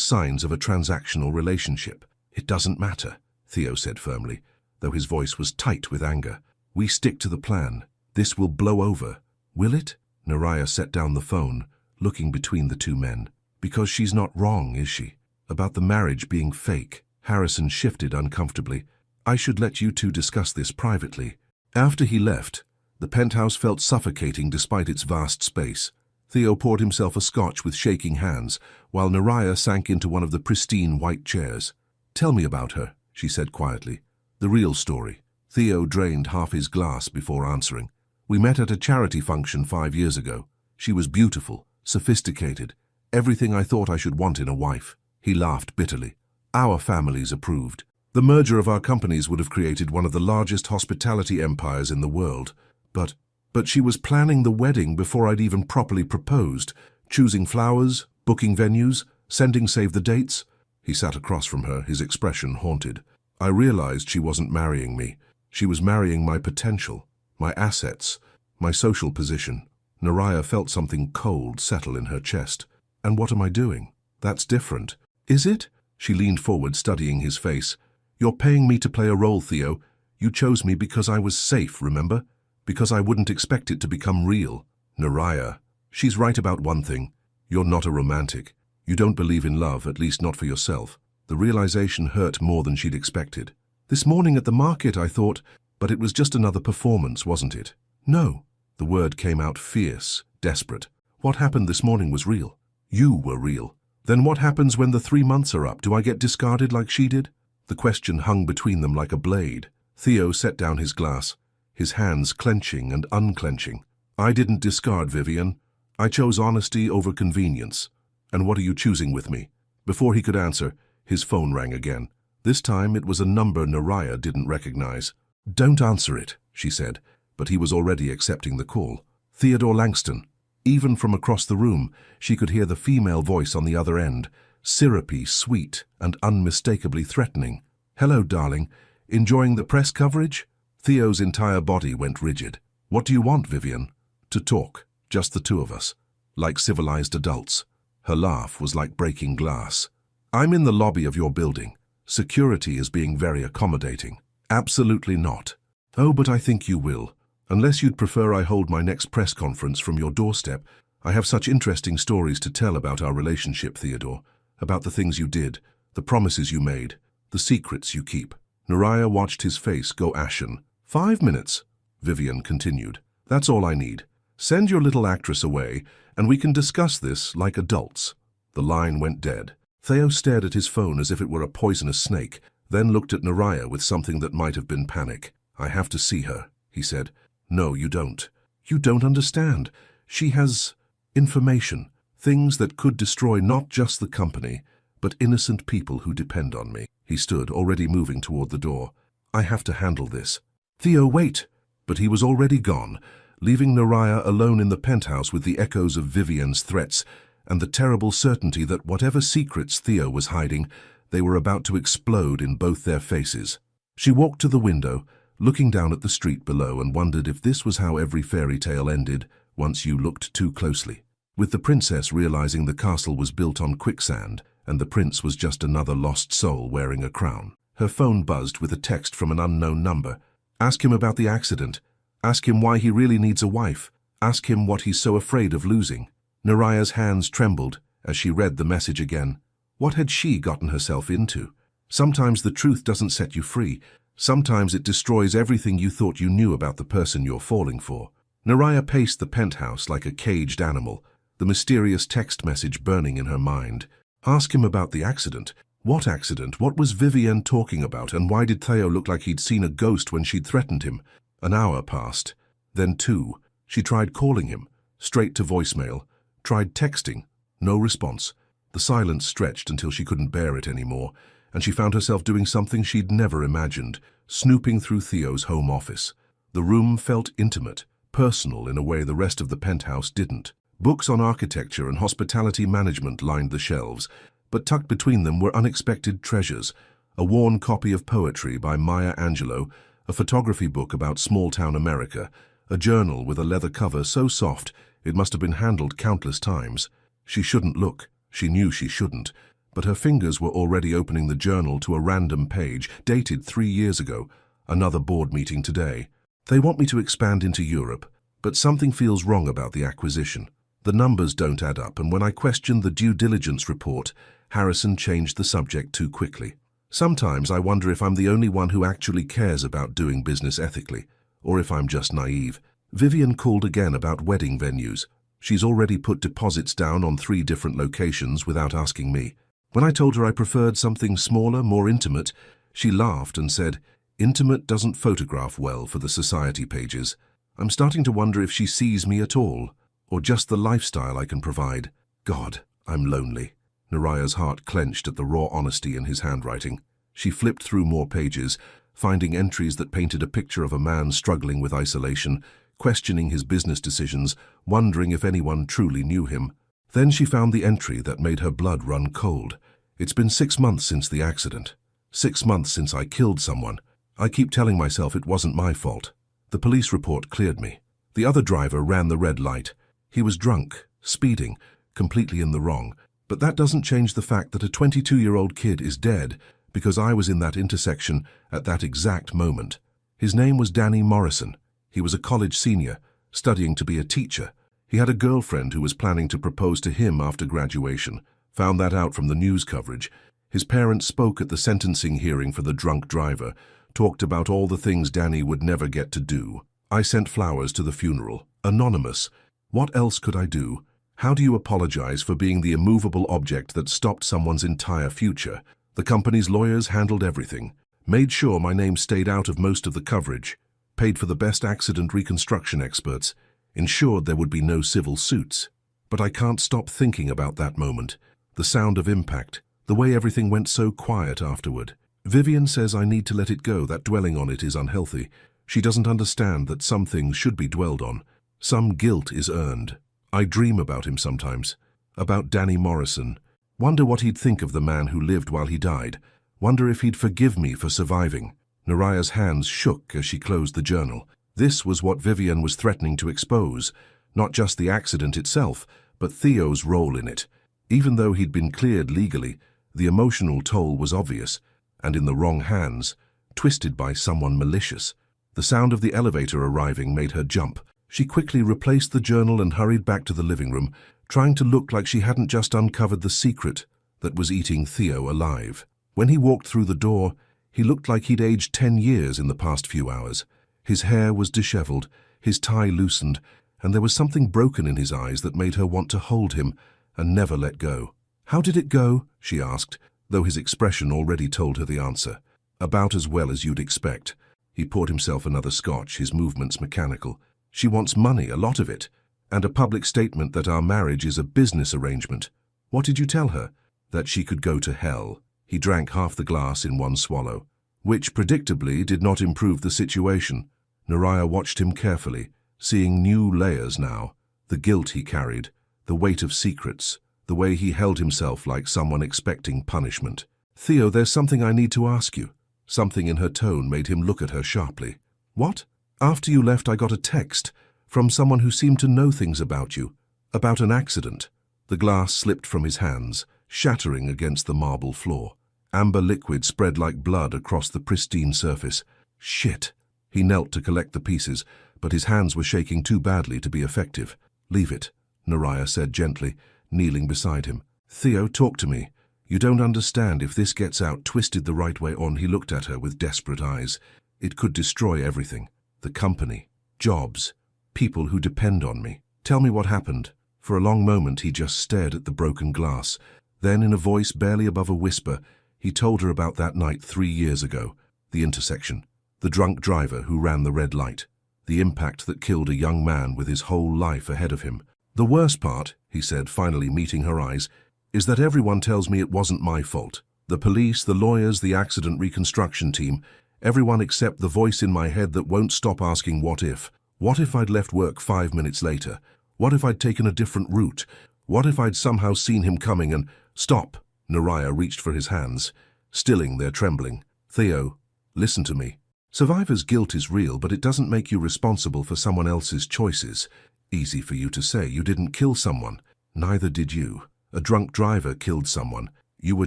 signs of a transactional relationship. "It doesn't matter," Theo said firmly, though his voice was tight with anger. "We stick to the plan. This will blow over." "Will it?" Naraya set down the phone, looking between the two men. "Because she's not wrong, is she? About the marriage being fake." Harrison shifted uncomfortably. "I should let you two discuss this privately." After he left, the penthouse felt suffocating despite its vast space. Theo poured himself a scotch with shaking hands, while Naraya sank into one of the pristine white chairs. "Tell me about her," she said quietly. "The real story." Theo drained half his glass before answering. "We met at a charity function 5 years ago. She was beautiful, sophisticated, everything I thought I should want in a wife." He laughed bitterly. "Our families approved. The merger of our companies would have created one of the largest hospitality empires in the world. But she was planning the wedding before I'd even properly proposed, choosing flowers, booking venues, sending save the dates." He sat across from her, his expression haunted. "I realized she wasn't marrying me. She was marrying my potential, my assets, my social position." Naraya felt something cold settle in her chest. "And what am I doing? That's different." "Is it?" She leaned forward, studying his face. "You're paying me to play a role, Theo. You chose me because I was safe, remember? Because I wouldn't expect it to become real." "Naraya, she's right about one thing. You're not a romantic. You don't believe in love, at least not for yourself." The realization hurt more than she'd expected. "This morning at the market, I thought, but it was just another performance, wasn't it?" "No." The word came out fierce, desperate. "What happened this morning was real. You were real. Then what happens when the 3 months are up? Do I get discarded like she did?" The question hung between them like a blade. Theo set down his glass, his hands clenching and unclenching. I didn't discard Vivian. I chose honesty over convenience. And what are you choosing with me? Before he could answer, his phone rang again. This time it was a number Naraya didn't recognize. Don't answer it, she said, but he was already accepting the call. Theodore Langston. Even from across the room, she could hear the female voice on the other end, syrupy, sweet, and unmistakably threatening. Hello, darling. Enjoying the press coverage? Theo's entire body went rigid. What do you want, Vivian? To talk, just the two of us, like civilized adults. Her laugh was like breaking glass. I'm in the lobby of your building. Security is being very accommodating. Absolutely not. Oh, but I think you will. Unless you'd prefer I hold my next press conference from your doorstep, I have such interesting stories to tell about our relationship, Theodore, about the things you did, the promises you made, the secrets you keep. Naraya watched his face go ashen. 5 minutes, Vivian continued. That's all I need. Send your little actress away, and we can discuss this like adults. The line went dead. Theo stared at his phone as if it were a poisonous snake, then looked at Naraya with something that might have been panic. I have to see her, he said. No, you don't. You don't understand. She has information, things that could destroy not just the company, but innocent people who depend on me. He stood, already moving toward the door. I have to handle this. Theo, wait! But he was already gone, leaving Naraya alone in the penthouse with the echoes of Vivian's threats and the terrible certainty that whatever secrets Theo was hiding, they were about to explode in both their faces. She walked to the window, looking down at the street below, and wondered if this was how every fairy tale ended once you looked too closely. With the princess realizing the castle was built on quicksand and the prince was just another lost soul wearing a crown. Her phone buzzed with a text from an unknown number. Ask him about the accident. Ask him why he really needs a wife. Ask him what he's so afraid of losing. Naraya's hands trembled as she read the message again. What had she gotten herself into? Sometimes the truth doesn't set you free. Sometimes it destroys everything you thought you knew about the person you're falling for. Naraya paced the penthouse like a caged animal, the mysterious text message burning in her mind. Ask him about the accident. What accident? What was Vivian talking about, and why did Theo look like he'd seen a ghost when she'd threatened him? An hour passed, then 2. She tried calling him, straight to voicemail, tried texting, no response. The silence stretched until she couldn't bear it anymore, and she found herself doing something she'd never imagined, snooping through Theo's home office. The room felt intimate, personal in a way the rest of the penthouse didn't. Books on architecture and hospitality management lined the shelves, but tucked between them were unexpected treasures: a worn copy of poetry by Maya Angelou, a photography book about small-town America, a journal with a leather cover so soft it must have been handled countless times. She shouldn't look. She knew she shouldn't. But her fingers were already opening the journal to a random page, dated 3 years ago. Another board meeting today. They want me to expand into Europe, but something feels wrong about the acquisition. The numbers don't add up, and when I questioned the due diligence report, Harrison changed the subject too quickly. Sometimes I wonder if I'm the only one who actually cares about doing business ethically, or if I'm just naive. Vivian called again about wedding venues. She's already put deposits down on 3 different locations without asking me. When I told her I preferred something smaller, more intimate, she laughed and said, "Intimate doesn't photograph well for the society pages." I'm starting to wonder if she sees me at all, or just the lifestyle I can provide. God, I'm lonely. Naraya's heart clenched at the raw honesty in his handwriting. She flipped through more pages, finding entries that painted a picture of a man struggling with isolation, questioning his business decisions, wondering if anyone truly knew him. Then she found the entry that made her blood run cold. It's been 6 months since the accident. 6 months since I killed someone. I keep telling myself it wasn't my fault. The police report cleared me. The other driver ran the red light. He was drunk, speeding, completely in the wrong. But that doesn't change the fact that a 22-year-old kid is dead because I was in that intersection at that exact moment. His name was Danny Morrison. He was a college senior, studying to be a teacher. He had a girlfriend who was planning to propose to him after graduation. Found that out from the news coverage. His parents spoke at the sentencing hearing for the drunk driver, talked about all the things Danny would never get to do. I sent flowers to the funeral. Anonymous. What else could I do? How do you apologize for being the immovable object that stopped someone's entire future? The company's lawyers handled everything, made sure my name stayed out of most of the coverage, paid for the best accident reconstruction experts, ensured there would be no civil suits. But I can't stop thinking about that moment, the sound of impact, the way everything went so quiet afterward. Vivian says I need to let it go, that dwelling on it is unhealthy. She doesn't understand that some things should be dwelled on. Some guilt is earned. I dream about him sometimes, about Danny Morrison. Wonder what he'd think of the man who lived while he died. Wonder if he'd forgive me for surviving. Naraya's hands shook as she closed the journal. This was what Vivian was threatening to expose, not just the accident itself, but Theo's role in it. Even though he'd been cleared legally, the emotional toll was obvious, and in the wrong hands, twisted by someone malicious. The sound of the elevator arriving made her jump. She quickly replaced the journal and hurried back to the living room, trying to look like she hadn't just uncovered the secret that was eating Theo alive. When he walked through the door, he looked like he'd aged 10 years in the past few hours. His hair was disheveled, his tie loosened, and there was something broken in his eyes that made her want to hold him and never let go. "How did it go?" she asked, though his expression already told her the answer. "About as well as you'd expect." He poured himself another scotch, his movements mechanical. "She wants money, a lot of it, and a public statement that our marriage is a business arrangement." "What did you tell her?" "That she could go to hell." He drank half the glass in one swallow, which predictably did not improve the situation. Naraya watched him carefully, seeing new layers now, the guilt he carried, the weight of secrets, the way he held himself like someone expecting punishment. "Theo, there's something I need to ask you." Something in her tone made him look at her sharply. "What?" "After you left, I got a text from someone who seemed to know things about you, about an accident." The glass slipped from his hands, shattering against the marble floor. Amber liquid spread like blood across the pristine surface. "Shit." He knelt to collect the pieces, but his hands were shaking too badly to be effective. "Leave it," Naraya said gently, kneeling beside him. "Theo, talk to me. You don't understand. If this gets out twisted the right way on," he looked at her with desperate eyes, "it could destroy everything. The company, jobs, people who depend on me. Tell me what happened." For a long moment he just stared at the broken glass. Then, in a voice barely above a whisper, he told her about that night 3 years ago, the intersection, the drunk driver who ran the red light, the impact that killed a young man with his whole life ahead of him. "The worst part," he said, finally meeting her eyes, "is that everyone tells me it wasn't my fault. The police, the lawyers, the accident reconstruction team, everyone except the voice in my head that won't stop asking what if. What if I'd left work 5 minutes later? What if I'd taken a different route? What if I'd somehow seen him coming and—" "Stop!" Naraya reached for his hands, stilling their trembling. "Theo, listen to me. Survivor's guilt is real, but it doesn't make you responsible for someone else's choices. Easy for you to say. You didn't kill someone. Neither did you. A drunk driver killed someone. You were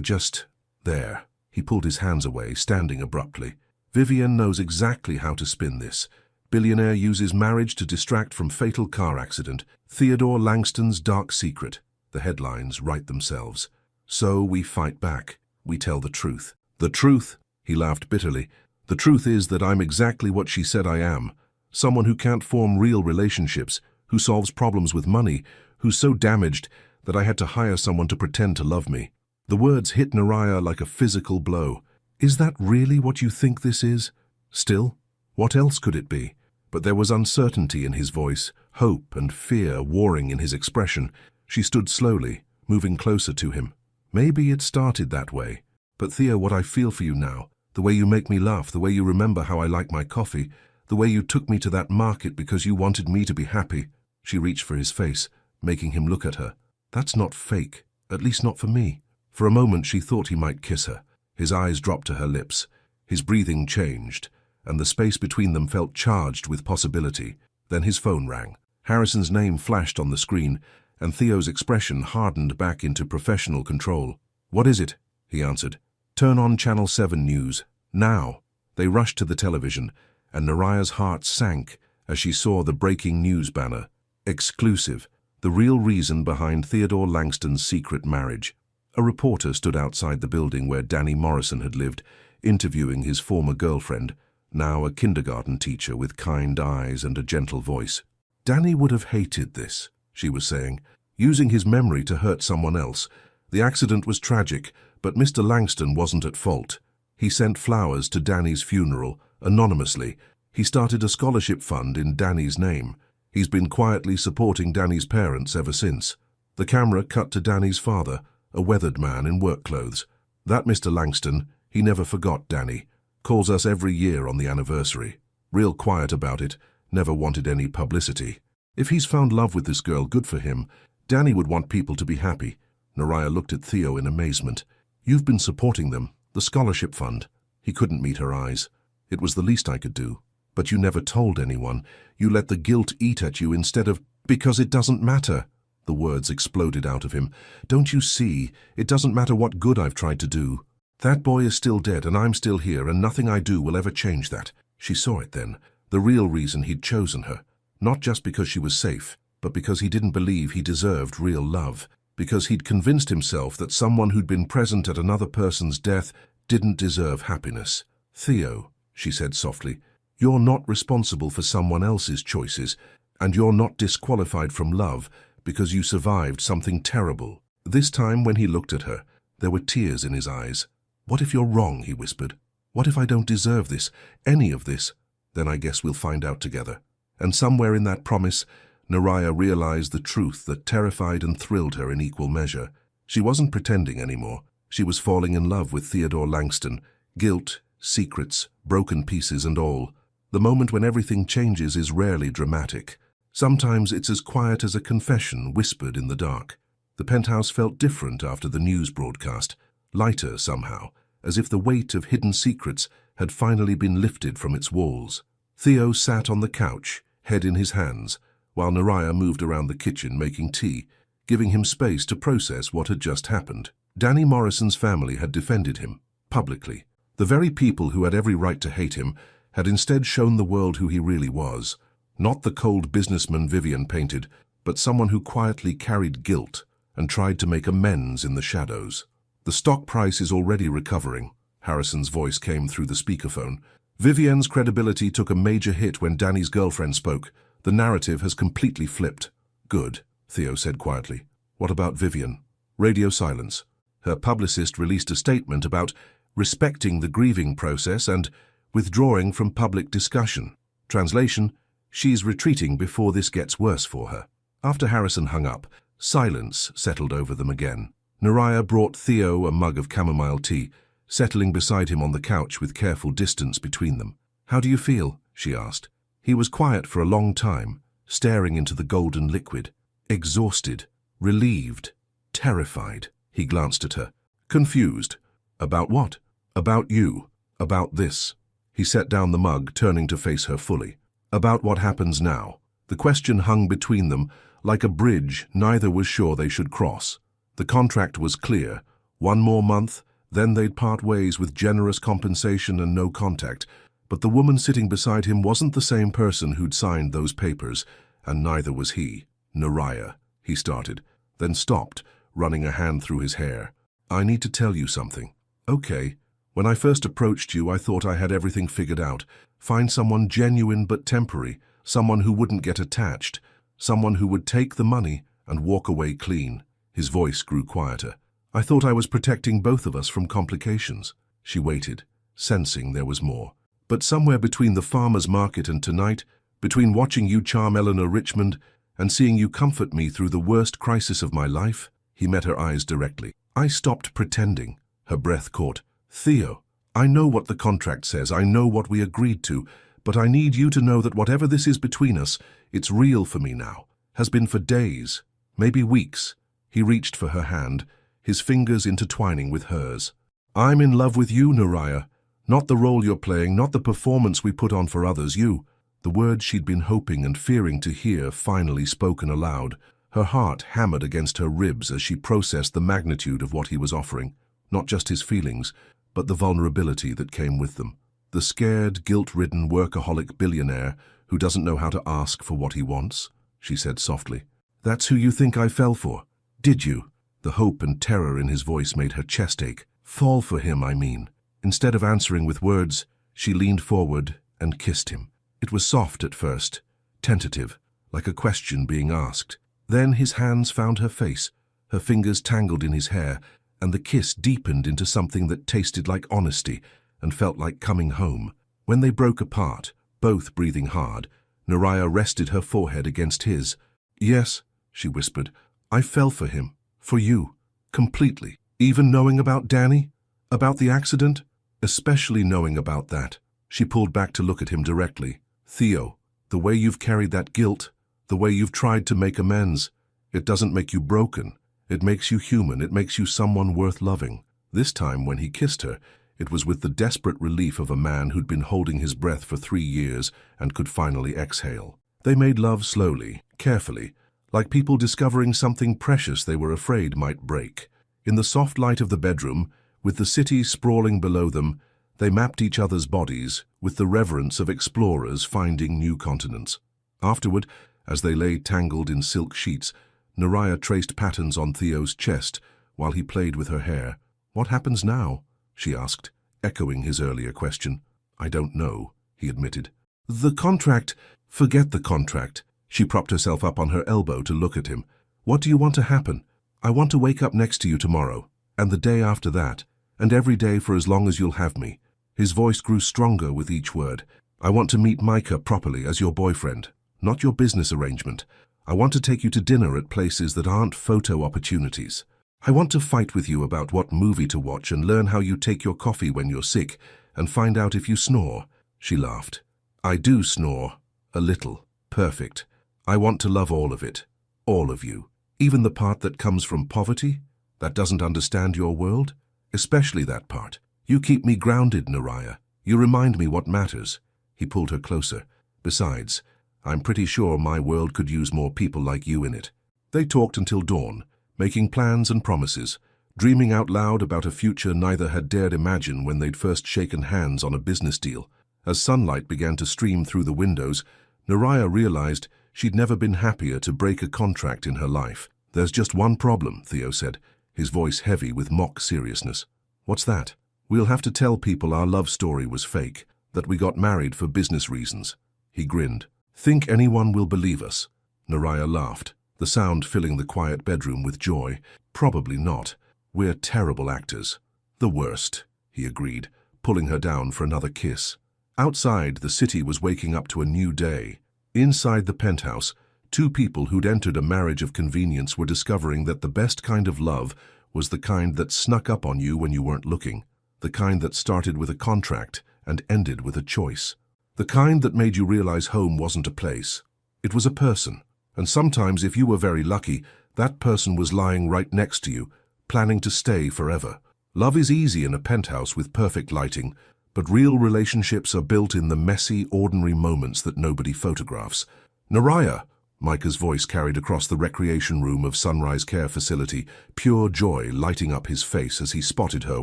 just there." He pulled his hands away, standing abruptly. "Vivian knows exactly how to spin this. Billionaire uses marriage to distract from fatal car accident. Theodore Langston's dark secret." The headlines write themselves. "So we fight back. We tell the truth." "The truth?" He laughed bitterly. "The truth is that I'm exactly what she said I am. Someone who can't form real relationships, who solves problems with money, who's so damaged that I had to hire someone to pretend to love me." The words hit Naraya like a physical blow. "Is that really what you think this is? Still, what else could it be?" But there was uncertainty in his voice, hope and fear warring in his expression. She stood slowly, moving closer to him. "Maybe it started that way. But Theo, what I feel for you now, the way you make me laugh, the way you remember how I like my coffee, the way you took me to that market because you wanted me to be happy." She reached for his face, making him look at her. "That's not fake, at least not for me." For a moment she thought he might kiss her. His eyes dropped to her lips. His breathing changed, and the space between them felt charged with possibility. Then his phone rang. Harrison's name flashed on the screen, and Theo's expression hardened back into professional control. "What is it?" he answered. "Turn on Channel 7 News. Now." They rushed to the television, and Naraya's heart sank as she saw the breaking news banner. Exclusive. The real reason behind Theodore Langston's secret marriage. A reporter stood outside the building where Danny Morrison had lived, interviewing his former girlfriend, now a kindergarten teacher with kind eyes and a gentle voice. "Danny would have hated this," she was saying, "using his memory to hurt someone else. The accident was tragic, But Mr. Langston wasn't at fault. He sent flowers to Danny's funeral, anonymously. He started a scholarship fund in Danny's name. He's been quietly supporting Danny's parents ever since. The camera cut to Danny's father, a weathered man in work clothes. That Mr. Langston, he never forgot Danny. Calls us every year on the anniversary. Real quiet about it, never wanted any publicity. If he's found love with this girl, good for him. Danny would want people to be happy. Naraya looked at Theo in amazement. You've been supporting them, the scholarship fund. He couldn't meet her eyes. It was the least I could do. But you never told anyone. You let the guilt eat at you instead of, because it doesn't matter. The words exploded out of him. Don't you see? It doesn't matter what good I've tried to do. That boy is still dead and I'm still here, and nothing I do will ever change that. She saw it then. The real reason he'd chosen her. Not just because she was safe, but because he didn't believe he deserved real love. Because he'd convinced himself that someone who'd been present at another person's death didn't deserve happiness. Theo, she said softly, you're not responsible for someone else's choices, and you're not disqualified from love because you survived something terrible. This time when he looked at her, there were tears in his eyes. What if you're wrong, he whispered. What if I don't deserve this, any of this? Then I guess we'll find out together. And somewhere in that promise, Naraya realized the truth that terrified and thrilled her in equal measure. She wasn't pretending anymore. She was falling in love with Theodore Langston. Guilt, secrets, broken pieces and all. The moment when everything changes is rarely dramatic. Sometimes it's as quiet as a confession whispered in the dark. The penthouse felt different after the news broadcast, lighter somehow, as if the weight of hidden secrets had finally been lifted from its walls. Theo sat on the couch, head in his hands, while Naraya moved around the kitchen making tea, giving him space to process what had just happened. Danny Morrison's family had defended him, publicly. The very people who had every right to hate him had instead shown the world who he really was. Not the cold businessman Vivian painted, but someone who quietly carried guilt and tried to make amends in the shadows. The stock price is already recovering, Harrison's voice came through the speakerphone. Vivian's credibility took a major hit when Danny's girlfriend spoke. The narrative has completely flipped. Good, Theo said quietly. What about Vivian? Radio silence. Her publicist released a statement about respecting the grieving process and withdrawing from public discussion. Translation, she's retreating before this gets worse for her. After Harrison hung up, silence settled over them again. Naraya brought Theo a mug of chamomile tea, settling beside him on the couch with careful distance between them. How do you feel? She asked. He was quiet for a long time, staring into the golden liquid. Exhausted, relieved, terrified. He glanced at her. Confused. About what? About you. About this. He set down the mug, turning to face her fully. About what happens now. The question hung between them, like a bridge neither was sure they should cross. The contract was clear. 1 more month, then they'd part ways with generous compensation and no contact. But the woman sitting beside him wasn't the same person who'd signed those papers, and neither was he. Naraya, he started, then stopped, running a hand through his hair. I need to tell you something. Okay. When I first approached you, I thought I had everything figured out. Find someone genuine but temporary, someone who wouldn't get attached, someone who would take the money and walk away clean. His voice grew quieter. I thought I was protecting both of us from complications. She waited, sensing there was more. But somewhere between the farmer's market and tonight, between watching you charm Eleanor Richmond and seeing you comfort me through the worst crisis of my life, he met her eyes directly. I stopped pretending. Her breath caught. Theo, I know what the contract says, I know what we agreed to, but I need you to know that whatever this is between us, it's real for me now. Has been for days, maybe weeks. He reached for her hand, his fingers intertwining with hers. I'm in love with you, Naraya. Not the role you're playing, not the performance we put on for others, you. The words she'd been hoping and fearing to hear finally spoken aloud. Her heart hammered against her ribs as she processed the magnitude of what he was offering. Not just his feelings, but the vulnerability that came with them. The scared, guilt-ridden workaholic billionaire who doesn't know how to ask for what he wants, she said softly. That's who you think I fell for? Did you? The hope and terror in his voice made her chest ache. Fall for him, I mean. Instead of answering with words, she leaned forward and kissed him. It was soft at first, tentative, like a question being asked. Then his hands found her face, her fingers tangled in his hair, and the kiss deepened into something that tasted like honesty and felt like coming home. When they broke apart, both breathing hard, Naraya rested her forehead against his. "Yes," she whispered, "I fell for him. For you. Completely. Even knowing about Danny? About the accident? Especially knowing about that." She pulled back to look at him directly. "Theo, the way you've carried that guilt, the way you've tried to make amends, it doesn't make you broken. It makes you human. It makes you someone worth loving." This time, when he kissed her, it was with the desperate relief of a man who'd been holding his breath for 3 years and could finally exhale. They made love slowly, carefully, like people discovering something precious they were afraid might break. In the soft light of the bedroom, with the city sprawling below them, they mapped each other's bodies with the reverence of explorers finding new continents. Afterward, as they lay tangled in silk sheets, Naraya traced patterns on Theo's chest while he played with her hair. "What happens now?" she asked, echoing his earlier question. "I don't know," he admitted. "The contract—" "Forget the contract." She propped herself up on her elbow to look at him. "What do you want to happen? I want to wake up next to you tomorrow, and the day after that, and every day for as long as you'll have me." His voice grew stronger with each word. "I want to meet Micah properly as your boyfriend, not your business arrangement. I want to take you to dinner at places that aren't photo opportunities. I want to fight with you about what movie to watch and learn how you take your coffee when you're sick and find out if you snore." She laughed. "I do snore. A little. Perfect. I want to love all of it. All of you. Even the part that comes from poverty, that doesn't understand your world. Especially that part. You keep me grounded, Naraya. You remind me what matters." He pulled her closer. "Besides, I'm pretty sure my world could use more people like you in it." They talked until dawn, making plans and promises, dreaming out loud about a future neither had dared imagine when they'd first shaken hands on a business deal. As sunlight began to stream through the windows, Naraya realized she'd never been happier to break a contract in her life. "There's just one problem," Theo said, his voice heavy with mock seriousness. "What's that?" "We'll have to tell people our love story was fake, that we got married for business reasons." He grinned. "Think anyone will believe us?" Naraya laughed, the sound filling the quiet bedroom with joy. "Probably not. We're terrible actors." "The worst," he agreed, pulling her down for another kiss. Outside, the city was waking up to a new day. Inside the penthouse, two people who'd entered a marriage of convenience were discovering that the best kind of love was the kind that snuck up on you when you weren't looking, the kind that started with a contract and ended with a choice. The kind that made you realize home wasn't a place. It was a person, and sometimes, if you were very lucky, that person was lying right next to you, planning to stay forever. Love is easy in a penthouse with perfect lighting, but real relationships are built in the messy, ordinary moments that nobody photographs. "Naraya!" Micah's voice carried across the recreation room of Sunrise Care Facility, pure joy lighting up his face as he spotted her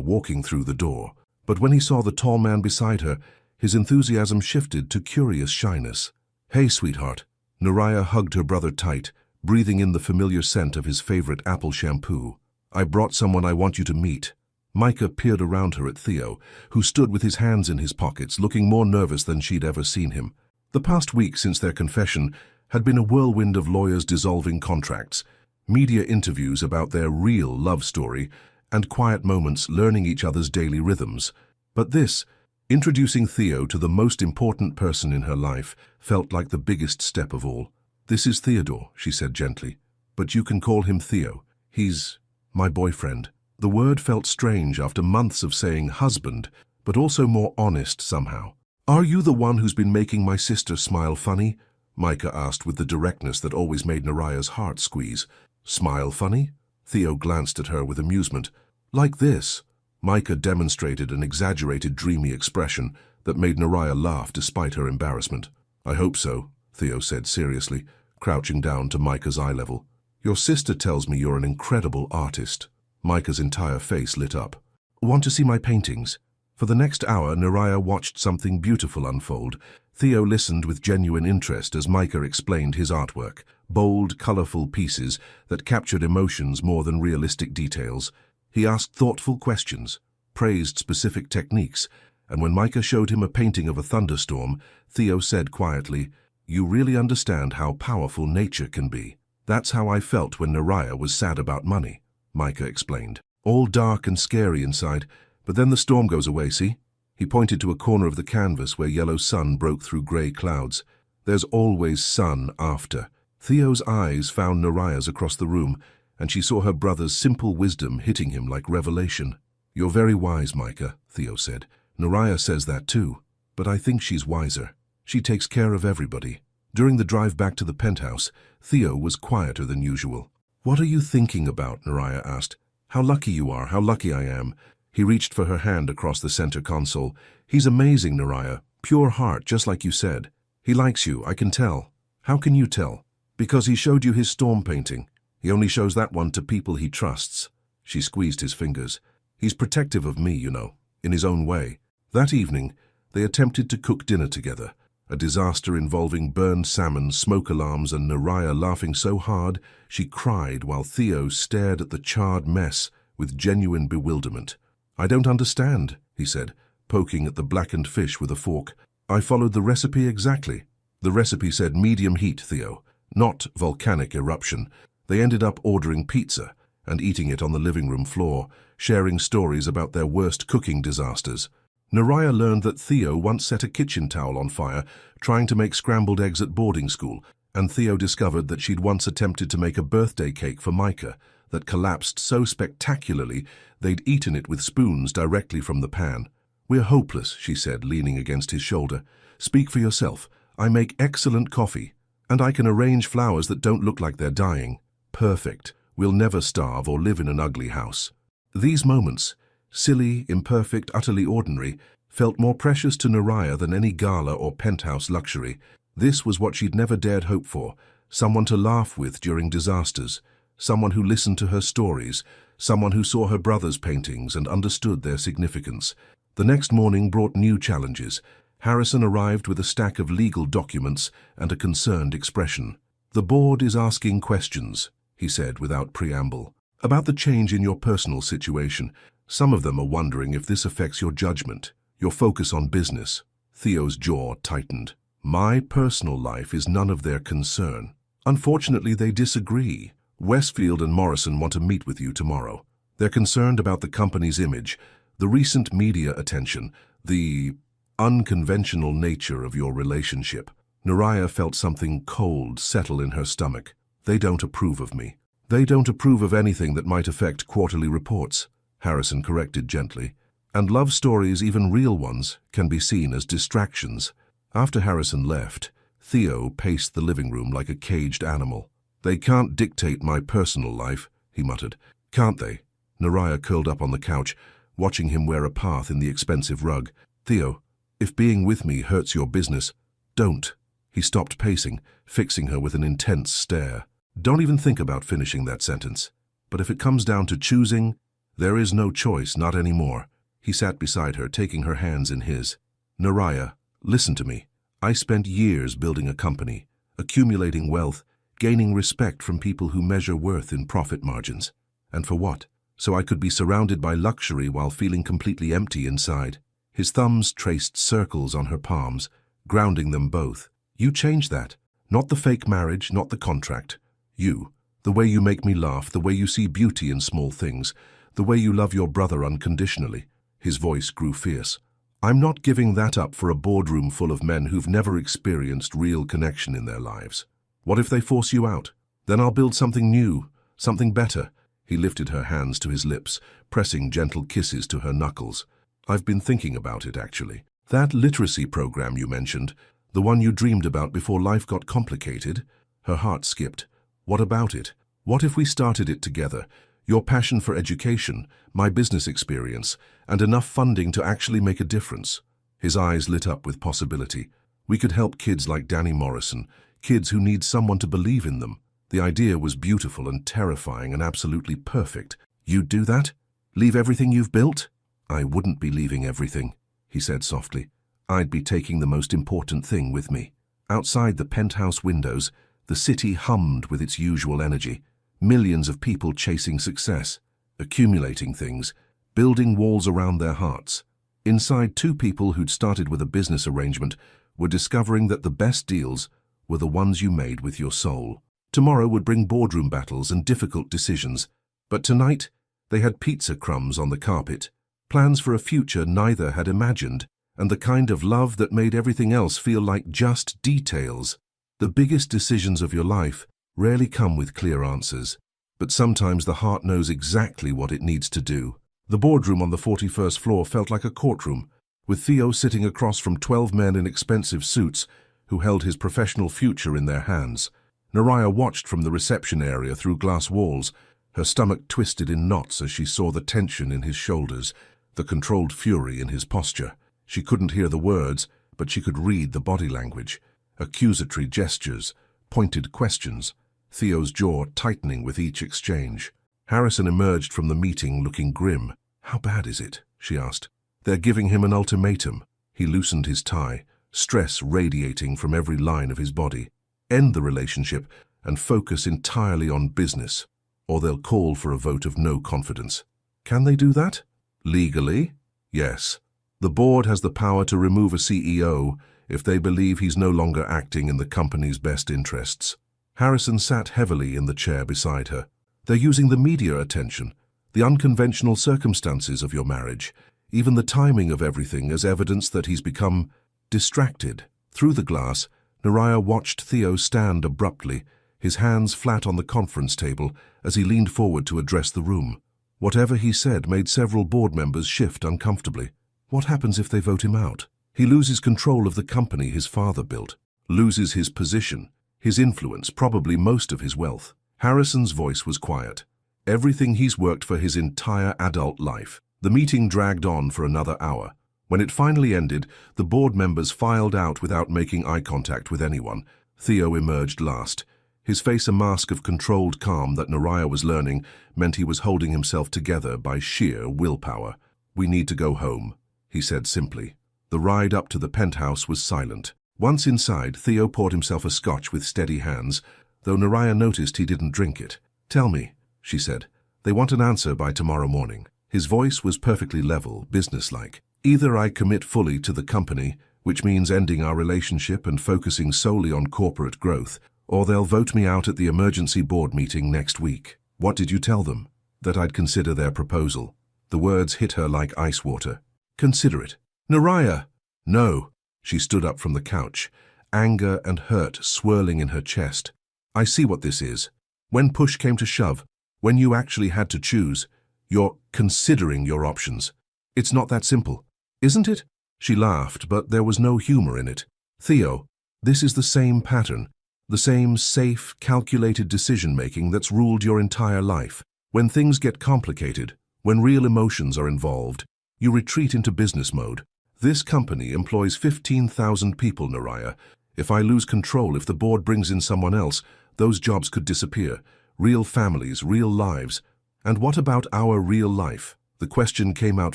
walking through the door. But when he saw the tall man beside her, his enthusiasm shifted to curious shyness. "Hey, sweetheart." Naraya hugged her brother tight, breathing in the familiar scent of his favorite apple shampoo. "I brought someone I want you to meet." Micah peered around her at Theo, who stood with his hands in his pockets, looking more nervous than she'd ever seen him. The past week since their confession had been a whirlwind of lawyers dissolving contracts, media interviews about their real love story, and quiet moments learning each other's daily rhythms. But this, introducing Theo to the most important person in her life, felt like the biggest step of all. "This is Theodore," she said gently, "but you can call him Theo. He's my boyfriend." The word felt strange after months of saying husband, but also more honest somehow. "Are you the one who's been making my sister smile funny?" Micah asked with the directness that always made Naraya's heart squeeze. "Smile funny?" Theo glanced at her with amusement. "Like this." Micah demonstrated an exaggerated, dreamy expression that made Naraya laugh despite her embarrassment. "I hope so," Theo said seriously, crouching down to Micah's eye level. "Your sister tells me you're an incredible artist." Micah's entire face lit up. "Want to see my paintings?" For the next hour, Naraya watched something beautiful unfold. Theo listened with genuine interest as Micah explained his artwork, bold, colorful pieces that captured emotions more than realistic details. He asked thoughtful questions, praised specific techniques, and when Micah showed him a painting of a thunderstorm, Theo said quietly, "You really understand how powerful nature can be." "That's how I felt when Naraya was sad about money," Micah explained. All dark and scary inside, but then the storm goes away, see? He pointed to a corner of the canvas where yellow sun broke through grey clouds. There's always sun after. Theo's eyes found Naraya's across the room, and she saw her brother's simple wisdom hitting him like revelation. You're very wise, Micah, Theo said. Naraya says that too, but I think she's wiser. She takes care of everybody. During the drive back to the penthouse, Theo was quieter than usual. What are you thinking about? Naraya asked. How lucky you are, how lucky I am. He reached for her hand across the center console. He's amazing, Naraya. Pure heart, just like you said. He likes you, I can tell. How can you tell? Because he showed you his storm painting. He only shows that one to people he trusts. She squeezed his fingers. He's protective of me, you know, in his own way. That evening, they attempted to cook dinner together. A disaster involving burned salmon, smoke alarms, and Naraya laughing so hard she cried while Theo stared at the charred mess with genuine bewilderment. I don't understand, he said, poking at the blackened fish with a fork. I followed the recipe exactly. The recipe said medium heat, Theo, not volcanic eruption. They ended up ordering pizza and eating it on the living room floor, sharing stories about their worst cooking disasters. Naraya learned that Theo once set a kitchen towel on fire trying to make scrambled eggs at boarding school, and Theo discovered that she'd once attempted to make a birthday cake for Micah that collapsed so spectacularly they'd eaten it with spoons directly from the pan. We're hopeless, she said, leaning against his shoulder. Speak for yourself. I make excellent coffee, and I can arrange flowers that don't look like they're dying. Perfect. We'll never starve or live in an ugly house. These moments, silly, imperfect, utterly ordinary, felt more precious to Naraya than any gala or penthouse luxury. This was what she'd never dared hope for, someone to laugh with during disasters, someone who listened to her stories, someone who saw her brother's paintings and understood their significance. The next morning brought new challenges. Harrison arrived with a stack of legal documents and a concerned expression. The board is asking questions, he said without preamble, about the change in your personal situation. Some of them are wondering if this affects your judgment, your focus on business. Theo's jaw tightened. My personal life is none of their concern. Unfortunately, they disagree. Westfield and Morrison want to meet with you tomorrow. They're concerned about the company's image, the recent media attention, the unconventional nature of your relationship. Naraya felt something cold settle in her stomach. They don't approve of me. They don't approve of anything that might affect quarterly reports, Harrison corrected gently. And love stories, even real ones, can be seen as distractions. After Harrison left, Theo paced the living room like a caged animal. They can't dictate my personal life, he muttered. Can't they? Naraya curled up on the couch, watching him wear a path in the expensive rug. Theo, if being with me hurts your business, don't. He stopped pacing, fixing her with an intense stare. Don't even think about finishing that sentence. But if it comes down to choosing, there is no choice, not anymore. He sat beside her, taking her hands in his. Naraya, listen to me. I spent years building a company, accumulating wealth, gaining respect from people who measure worth in profit margins. And for what? So I could be surrounded by luxury while feeling completely empty inside. His thumbs traced circles on her palms, grounding them both. You changed that. Not the fake marriage, not the contract. You. The way you make me laugh, the way you see beauty in small things, the way you love your brother unconditionally. His voice grew fierce. I'm not giving that up for a boardroom full of men who've never experienced real connection in their lives. What if they force you out? Then I'll build something new, something better. He lifted her hands to his lips, pressing gentle kisses to her knuckles. I've been thinking about it, actually. That literacy program you mentioned, the one you dreamed about before life got complicated? Her heart skipped. What about it? What if we started it together? Your passion for education, my business experience, and enough funding to actually make a difference. His eyes lit up with possibility. We could help kids like Danny Morrison, kids who need someone to believe in them. The idea was beautiful and terrifying and absolutely perfect. You'd do that? Leave everything you've built? I wouldn't be leaving everything, he said softly. I'd be taking the most important thing with me. Outside the penthouse windows, the city hummed with its usual energy. Millions of people chasing success, accumulating things, building walls around their hearts. Inside, two people who'd started with a business arrangement were discovering that the best deals were the ones you made with your soul. Tomorrow would bring boardroom battles and difficult decisions, but tonight They had pizza crumbs on the carpet, plans for a future neither had imagined, and the kind of love that made everything else feel like just details. The biggest decisions of your life rarely come with clear answers, but sometimes the heart knows exactly what it needs to do. The boardroom on the 41st floor felt like a courtroom, with Theo sitting across from 12 men in expensive suits who held his professional future in their hands. Naraya watched from the reception area through glass walls, her stomach twisted in knots as she saw the tension in his shoulders, the controlled fury in his posture. She couldn't hear the words, but she could read the body language. Accusatory gestures, pointed questions, Theo's jaw tightening with each exchange. Harrison emerged from the meeting looking grim. "How bad is it?" she asked. "They're giving him an ultimatum." He loosened his tie, stress radiating from every line of his body. "End the relationship and focus entirely on business, or they'll call for a vote of no confidence." Can they do that? Legally? Yes. The board has the power to remove a CEO if they believe he's no longer acting in the company's best interests. Harrison sat heavily in the chair beside her. "They're using the media attention, the unconventional circumstances of your marriage, even the timing of everything as evidence that he's become distracted." Through the glass, Naraya watched Theo stand abruptly, his hands flat on the conference table as he leaned forward to address the room. Whatever he said made several board members shift uncomfortably. What happens if they vote him out? He loses control of the company his father built, loses his position, his influence, probably most of his wealth. Harrison's voice was quiet. Everything he's worked for his entire adult life. The meeting dragged on for another hour. When it finally ended, the board members filed out without making eye contact with anyone. Theo emerged last. His face a mask of controlled calm that Naraya was learning meant he was holding himself together by sheer willpower. "We need to go home," he said simply. The ride up to the penthouse was silent. Once inside, Theo poured himself a scotch with steady hands, though Naraya noticed he didn't drink it. "Tell me," she said. "They want an answer by tomorrow morning." His voice was perfectly level, businesslike. "Either I commit fully to the company, which means ending our relationship and focusing solely on corporate growth, or they'll vote me out at the emergency board meeting next week." "What did you tell them?" "That I'd consider their proposal." The words hit her like ice water. "Consider it." "Naraya!" "No." She stood up from the couch, anger and hurt swirling in her chest. "I see what this is. When push came to shove, when you actually had to choose, you're considering your options. It's not that simple, isn't it?" She laughed, but there was no humor in it. "Theo, this is the same pattern, the same safe, calculated decision-making that's ruled your entire life. When things get complicated, when real emotions are involved, you retreat into business mode. This company employs 15,000 people, Naraya. If I lose control, if the board brings in someone else, those jobs could disappear. Real families, real lives. And what about our real life?" The question came out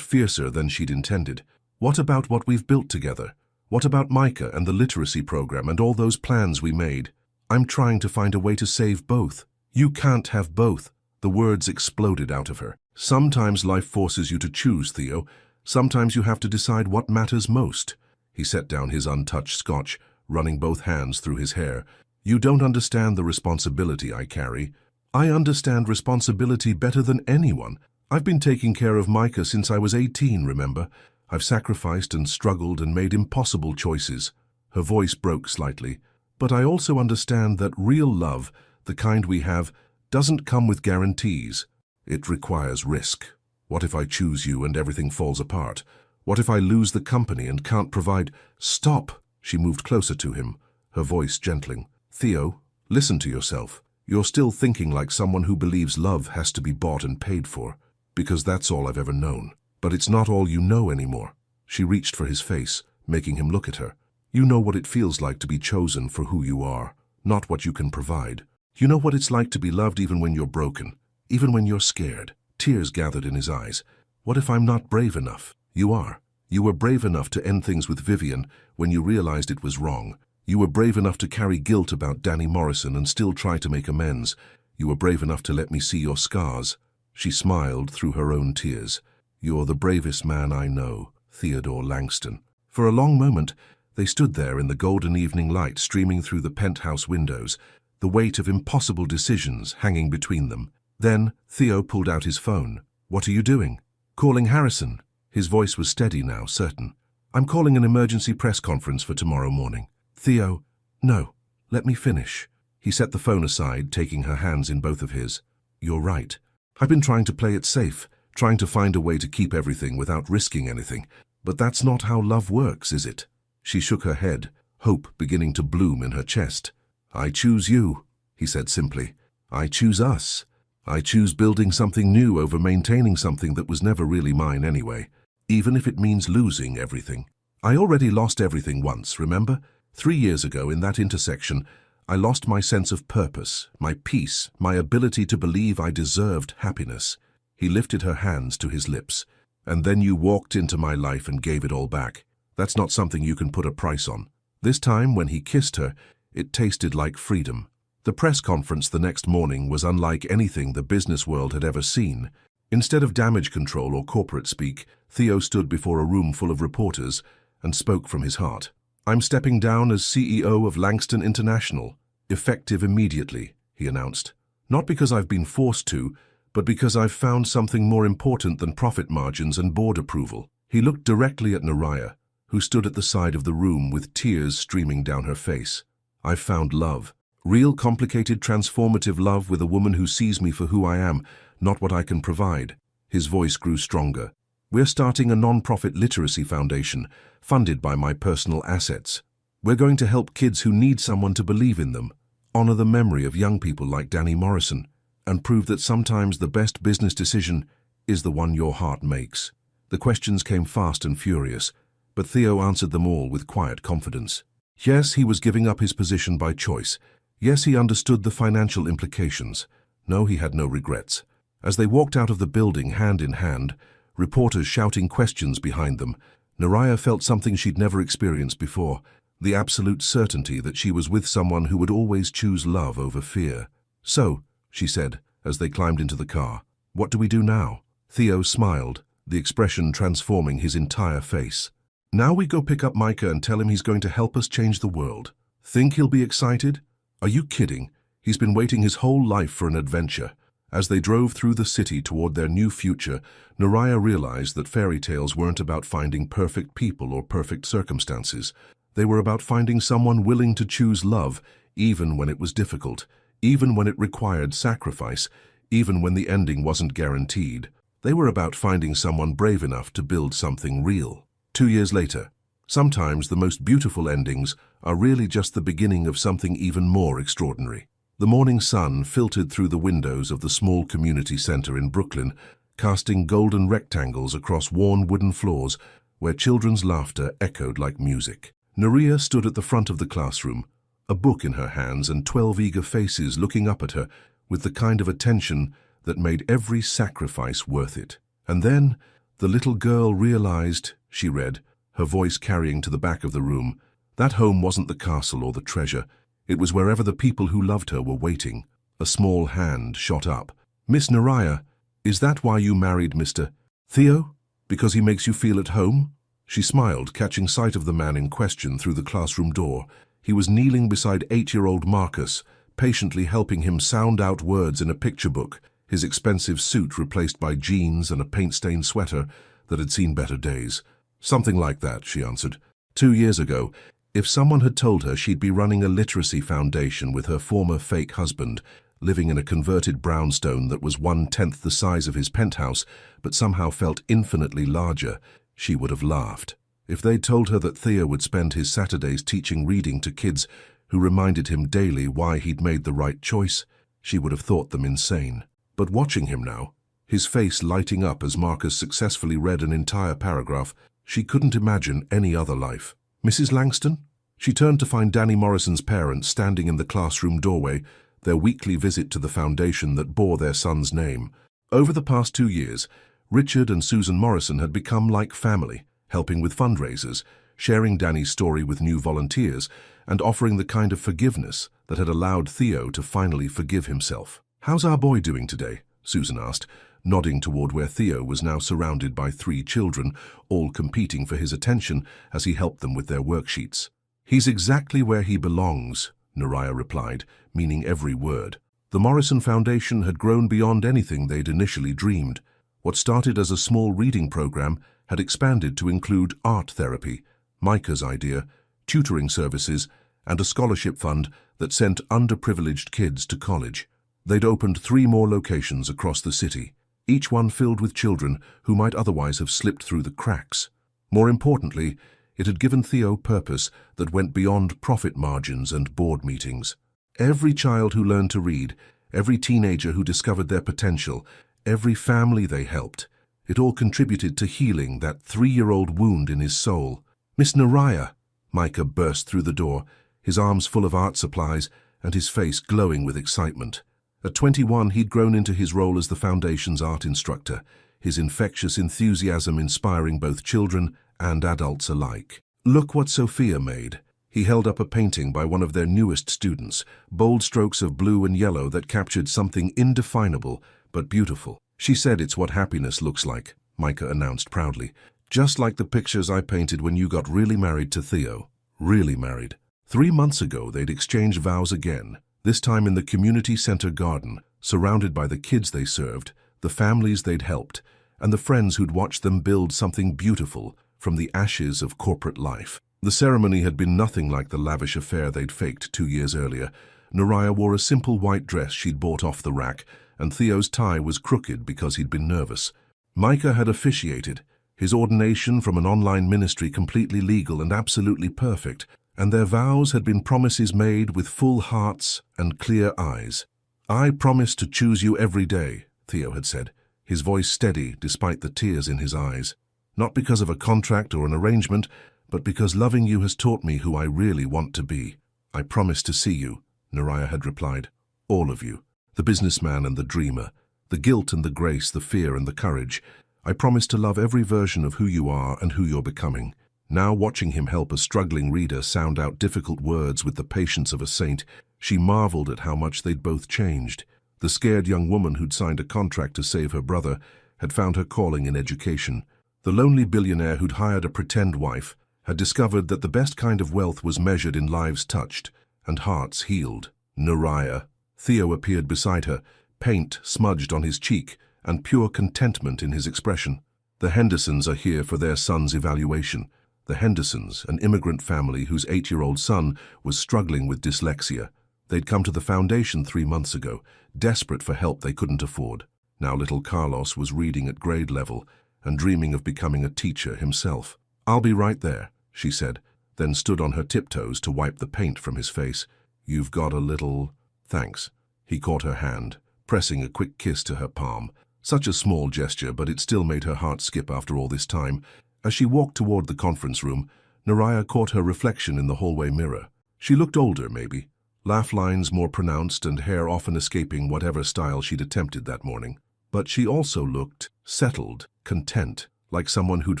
fiercer than she'd intended. "What about what we've built together? What about Micah and the literacy program and all those plans we made? I'm trying to find a way to save both." "You can't have both." The words exploded out of her. "Sometimes life forces you to choose, Theo. Sometimes you have to decide what matters most." He set down his untouched scotch, running both hands through his hair. "You don't understand the responsibility I carry." "I understand responsibility better than anyone. I've been taking care of Micah since I was 18, remember? I've sacrificed and struggled and made impossible choices." Her voice broke slightly. "But I also understand that real love, the kind we have, doesn't come with guarantees. It requires risk. What if I choose you and everything falls apart? What if I lose the company and can't provide—" "Stop!" She moved closer to him, her voice gentling. "Theo, listen to yourself. You're still thinking like someone who believes love has to be bought and paid for, because that's all I've ever known. But it's not all you know anymore." She reached for his face, making him look at her. "You know what it feels like to be chosen for who you are, not what you can provide. You know what it's like to be loved even when you're broken, even when you're scared." Tears gathered in his eyes. "What if I'm not brave enough?" "You are. You were brave enough to end things with Vivian when you realized it was wrong. You were brave enough to carry guilt about Danny Morrison and still try to make amends. You were brave enough to let me see your scars." She smiled through her own tears. "You're the bravest man I know, Theodore Langston." For a long moment, they stood there in the golden evening light streaming through the penthouse windows, the weight of impossible decisions hanging between them. Then Theo pulled out his phone. What are you doing? Calling Harrison. His voice was steady now, certain. I'm calling an emergency press conference for tomorrow morning. Theo, no, let me finish. He set the phone aside, taking her hands in both of his. You're right. I've been trying to play it safe, trying to find a way to keep everything without risking anything. But that's not how love works, is it? She shook her head, hope beginning to bloom in her chest. I choose you, he said simply. I choose us. I choose building something new over maintaining something that was never really mine anyway, even if it means losing everything. I already lost everything once, remember? 3 years ago in that intersection, I lost my sense of purpose, my peace, my ability to believe I deserved happiness. He lifted her hands to his lips. And then you walked into my life and gave it all back. That's not something you can put a price on. This time, when he kissed her, it tasted like freedom. The press conference the next morning was unlike anything the business world had ever seen. Instead of damage control or corporate speak, Theo stood before a room full of reporters and spoke from his heart. I'm stepping down as CEO of Langston International, effective immediately, he announced. Not because I've been forced to, but because I've found something more important than profit margins and board approval. He looked directly at Naraya, who stood at the side of the room with tears streaming down her face. I've found love. Real, complicated, transformative love with a woman who sees me for who I am, not what I can provide. His voice grew stronger. We're starting a non-profit literacy foundation, funded by my personal assets. We're going to help kids who need someone to believe in them, honor the memory of young people like Danny Morrison, and prove that sometimes the best business decision is the one your heart makes. The questions came fast and furious, but Theo answered them all with quiet confidence. Yes, he was giving up his position by choice. Yes, he understood the financial implications. No, he had no regrets. As they walked out of the building hand in hand, reporters shouting questions behind them, Naraya felt something she'd never experienced before, the absolute certainty that she was with someone who would always choose love over fear. So, she said, as they climbed into the car, what do we do now? Theo smiled, the expression transforming his entire face. Now we go pick up Micah and tell him he's going to help us change the world. Think he'll be excited? Are you kidding? He's been waiting his whole life for an adventure. As they drove through the city toward their new future, Naraya realized that fairy tales weren't about finding perfect people or perfect circumstances. They were about finding someone willing to choose love, even when it was difficult, even when it required sacrifice, even when the ending wasn't guaranteed. They were about finding someone brave enough to build something real. 2 years later, sometimes the most beautiful endings are really just the beginning of something even more extraordinary. The morning sun filtered through the windows of the small community center in Brooklyn, casting golden rectangles across worn wooden floors where children's laughter echoed like music. Naraya stood at the front of the classroom, a book in her hands and 12 eager faces looking up at her with the kind of attention that made every sacrifice worth it. And then, the little girl realized, she read, her voice carrying to the back of the room, that home wasn't the castle or the treasure. It was wherever the people who loved her were waiting. A small hand shot up. Miss Naraya, is that why you married Mr. Theo? Because he makes you feel at home? She smiled, catching sight of the man in question through the classroom door. He was kneeling beside 8-year-old Marcus, patiently helping him sound out words in a picture book, his expensive suit replaced by jeans and a paint-stained sweater that had seen better days. Something like that, she answered. 2 years ago, if someone had told her she'd be running a literacy foundation with her former fake husband, living in a converted brownstone that was 1/10 the size of his penthouse, but somehow felt infinitely larger, she would have laughed. If they'd told her that Theo would spend his Saturdays teaching reading to kids who reminded him daily why he'd made the right choice, she would have thought them insane. But watching him now, his face lighting up as Marcus successfully read an entire paragraph, she couldn't imagine any other life. Mrs. Langston? She turned to find Danny Morrison's parents standing in the classroom doorway, their weekly visit to the foundation that bore their son's name. Over the past 2 years, Richard and Susan Morrison had become like family, helping with fundraisers, sharing Danny's story with new volunteers, and offering the kind of forgiveness that had allowed Theo to finally forgive himself. How's our boy doing today? Susan asked, nodding toward where Theo was now surrounded by 3 children, all competing for his attention as he helped them with their worksheets. He's exactly where he belongs, Naraya replied, meaning every word. The Morrison Foundation had grown beyond anything they'd initially dreamed. What started as a small reading program had expanded to include art therapy, Micah's idea, tutoring services, and a scholarship fund that sent underprivileged kids to college. They'd opened 3 more locations across the city, each one filled with children who might otherwise have slipped through the cracks. More importantly, it had given Theo purpose that went beyond profit margins and board meetings. Every child who learned to read, every teenager who discovered their potential, every family they helped, it all contributed to healing that 3-year-old wound in his soul. "Miss Naraya!" Micah burst through the door, his arms full of art supplies and his face glowing with excitement. At 21, he'd grown into his role as the Foundation's art instructor, his infectious enthusiasm inspiring both children and adults alike. "Look what Sophia made." He held up a painting by one of their newest students, bold strokes of blue and yellow that captured something indefinable but beautiful. "She said it's what happiness looks like," Micah announced proudly. "Just like the pictures I painted when you got really married to Theo." Really married. 3 months ago, they'd exchanged vows again, this time in the community center garden, surrounded by the kids they served, the families they'd helped, and the friends who'd watched them build something beautiful from the ashes of corporate life. The ceremony had been nothing like the lavish affair they'd faked 2 years earlier. Naraya wore a simple white dress she'd bought off the rack, and Theo's tie was crooked because he'd been nervous. Micah had officiated, his ordination from an online ministry completely legal and absolutely perfect, and their vows had been promises made with full hearts and clear eyes. "I promise to choose you every day," Theo had said, his voice steady despite the tears in his eyes. "Not because of a contract or an arrangement, but because loving you has taught me who I really want to be." "I promise to see you," Naraya had replied. "All of you. The businessman and the dreamer. The guilt and the grace, the fear and the courage. I promise to love every version of who you are and who you're becoming." Now, watching him help a struggling reader sound out difficult words with the patience of a saint, she marveled at how much they'd both changed. The scared young woman who'd signed a contract to save her brother had found her calling in education. The lonely billionaire who'd hired a pretend wife had discovered that the best kind of wealth was measured in lives touched and hearts healed. Naraya. Theo appeared beside her, paint smudged on his cheek and pure contentment in his expression. "The Hendersons are here for their son's evaluation." The Hendersons, an immigrant family whose 8-year-old son was struggling with dyslexia. They'd come to the Foundation 3 months ago, desperate for help they couldn't afford. Now little Carlos was reading at grade level and dreaming of becoming a teacher himself. "I'll be right there," she said, then stood on her tiptoes to wipe the paint from his face. "You've got a little—" "Thanks." He caught her hand, pressing a quick kiss to her palm. Such a small gesture, but it still made her heart skip after all this time. As she walked toward the conference room, Naraya caught her reflection in the hallway mirror. She looked older, maybe, laugh lines more pronounced and hair often escaping whatever style she'd attempted that morning. But she also looked settled, content, like someone who'd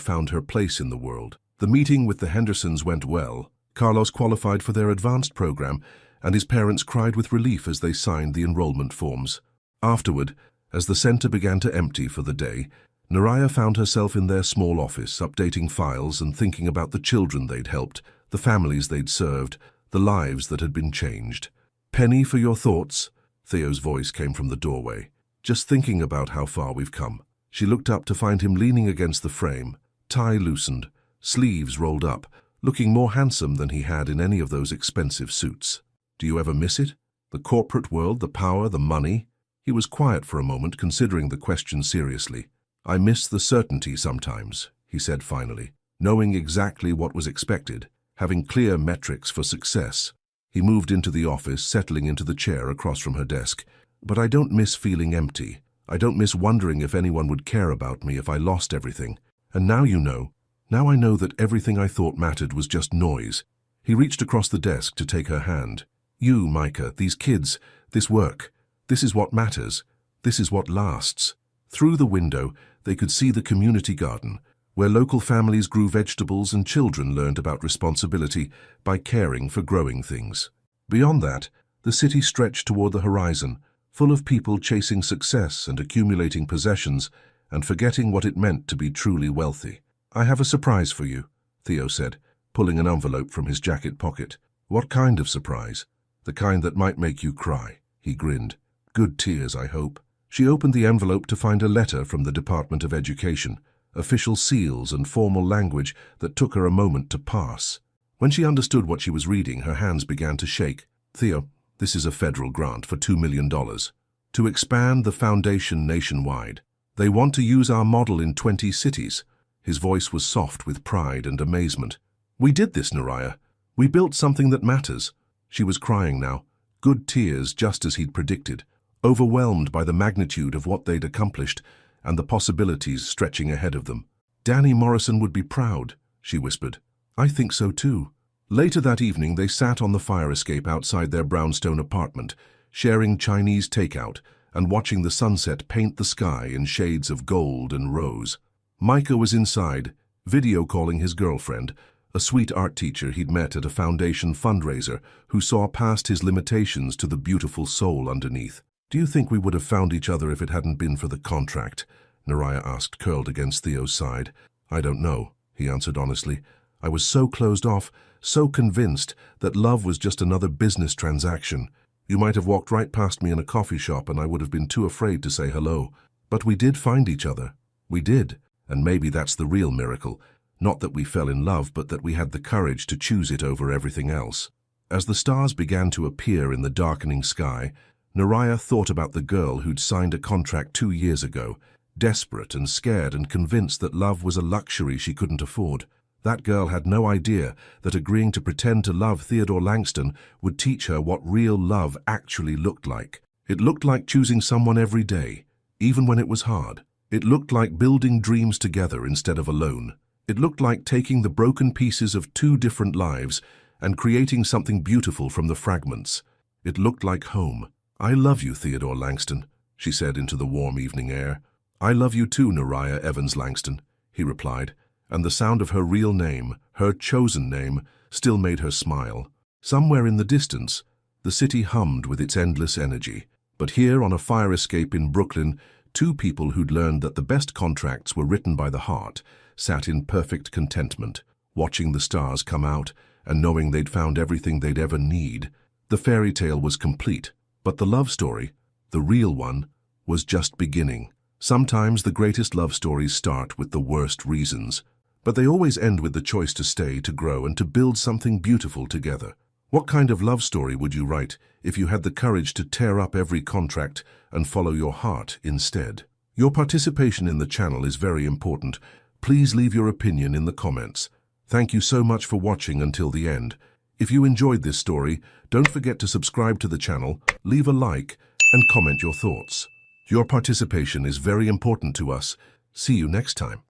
found her place in the world. The meeting with the Hendersons went well. Carlos qualified for their advanced program, and his parents cried with relief as they signed the enrollment forms. Afterward, as the center began to empty for the day, Naraya found herself in their small office, updating files and thinking about the children they'd helped, the families they'd served, the lives that had been changed. "Penny for your thoughts?" Theo's voice came from the doorway. "Just thinking about how far we've come." She looked up to find him leaning against the frame, tie loosened, sleeves rolled up, looking more handsome than he had in any of those expensive suits. "Do you ever miss it? The corporate world, the power, the money?" He was quiet for a moment, considering the question seriously. "I miss the certainty sometimes," he said finally, knowing exactly what was expected, having clear metrics for success. He moved into the office, settling into the chair across from her desk. "But I don't miss feeling empty. I don't miss wondering if anyone would care about me if I lost everything. And now you know. Now I know that everything I thought mattered was just noise." He reached across the desk to take her hand. "You, Micah, these kids, this work, this is what matters. This is what lasts." Through the window, they could see the community garden, where local families grew vegetables and children learned about responsibility by caring for growing things. Beyond that, the city stretched toward the horizon, full of people chasing success and accumulating possessions and forgetting what it meant to be truly wealthy. "I have a surprise for you," Theo said, pulling an envelope from his jacket pocket. "What kind of surprise?" "The kind that might make you cry," he grinned. "Good tears, I hope." She opened the envelope to find a letter from the Department of Education, official seals and formal language that took her a moment to parse. When she understood what she was reading, her hands began to shake. Theo, this is a federal grant for $2 million to expand the foundation nationwide. They want to use our model in 20 cities. His voice was soft with pride and amazement. We did this, Naraya. We built something that matters. She was crying now, good tears just as he'd predicted, overwhelmed by the magnitude of what they'd accomplished and the possibilities stretching ahead of them. Danny Morrison would be proud, she whispered. I think so too. Later that evening, they sat on the fire escape outside their brownstone apartment, sharing Chinese takeout and watching the sunset paint the sky in shades of gold and rose. Micah was inside, video calling his girlfriend, a sweet art teacher he'd met at a foundation fundraiser who saw past his limitations to the beautiful soul underneath. Do you think we would have found each other if it hadn't been for the contract? Naraya asked, curled against Theo's side. I don't know, he answered honestly. I was so closed off, so convinced that love was just another business transaction. You might have walked right past me in a coffee shop and I would have been too afraid to say hello. But we did find each other. We did. And maybe that's the real miracle. Not that we fell in love, but that we had the courage to choose it over everything else. As the stars began to appear in the darkening sky, Naraya thought about the girl who'd signed a contract 2 years ago, desperate and scared and convinced that love was a luxury she couldn't afford. That girl had no idea that agreeing to pretend to love Theodore Langston would teach her what real love actually looked like. It looked like choosing someone every day, even when it was hard. It looked like building dreams together instead of alone. It looked like taking the broken pieces of 2 different lives and creating something beautiful from the fragments. It looked like home. I love you, Theodore Langston, she said into the warm evening air. I love you too, Naraya Evans Langston, he replied, and the sound of her real name, her chosen name, still made her smile. Somewhere in the distance, the city hummed with its endless energy. But here on a fire escape in Brooklyn, 2 people who'd learned that the best contracts were written by the heart sat in perfect contentment, watching the stars come out and knowing they'd found everything they'd ever need. The fairy tale was complete, but the love story, the real one, was just beginning. Sometimes the greatest love stories start with the worst reasons, but they always end with the choice to stay, to grow, and to build something beautiful together. What kind of love story would you write if you had the courage to tear up every contract and follow your heart instead? Your participation in the channel is very important. Please leave your opinion in the comments. Thank you so much for watching until the end. If you enjoyed this story, don't forget to subscribe to the channel, leave a like, and comment your thoughts. Your participation is very important to us. See you next time.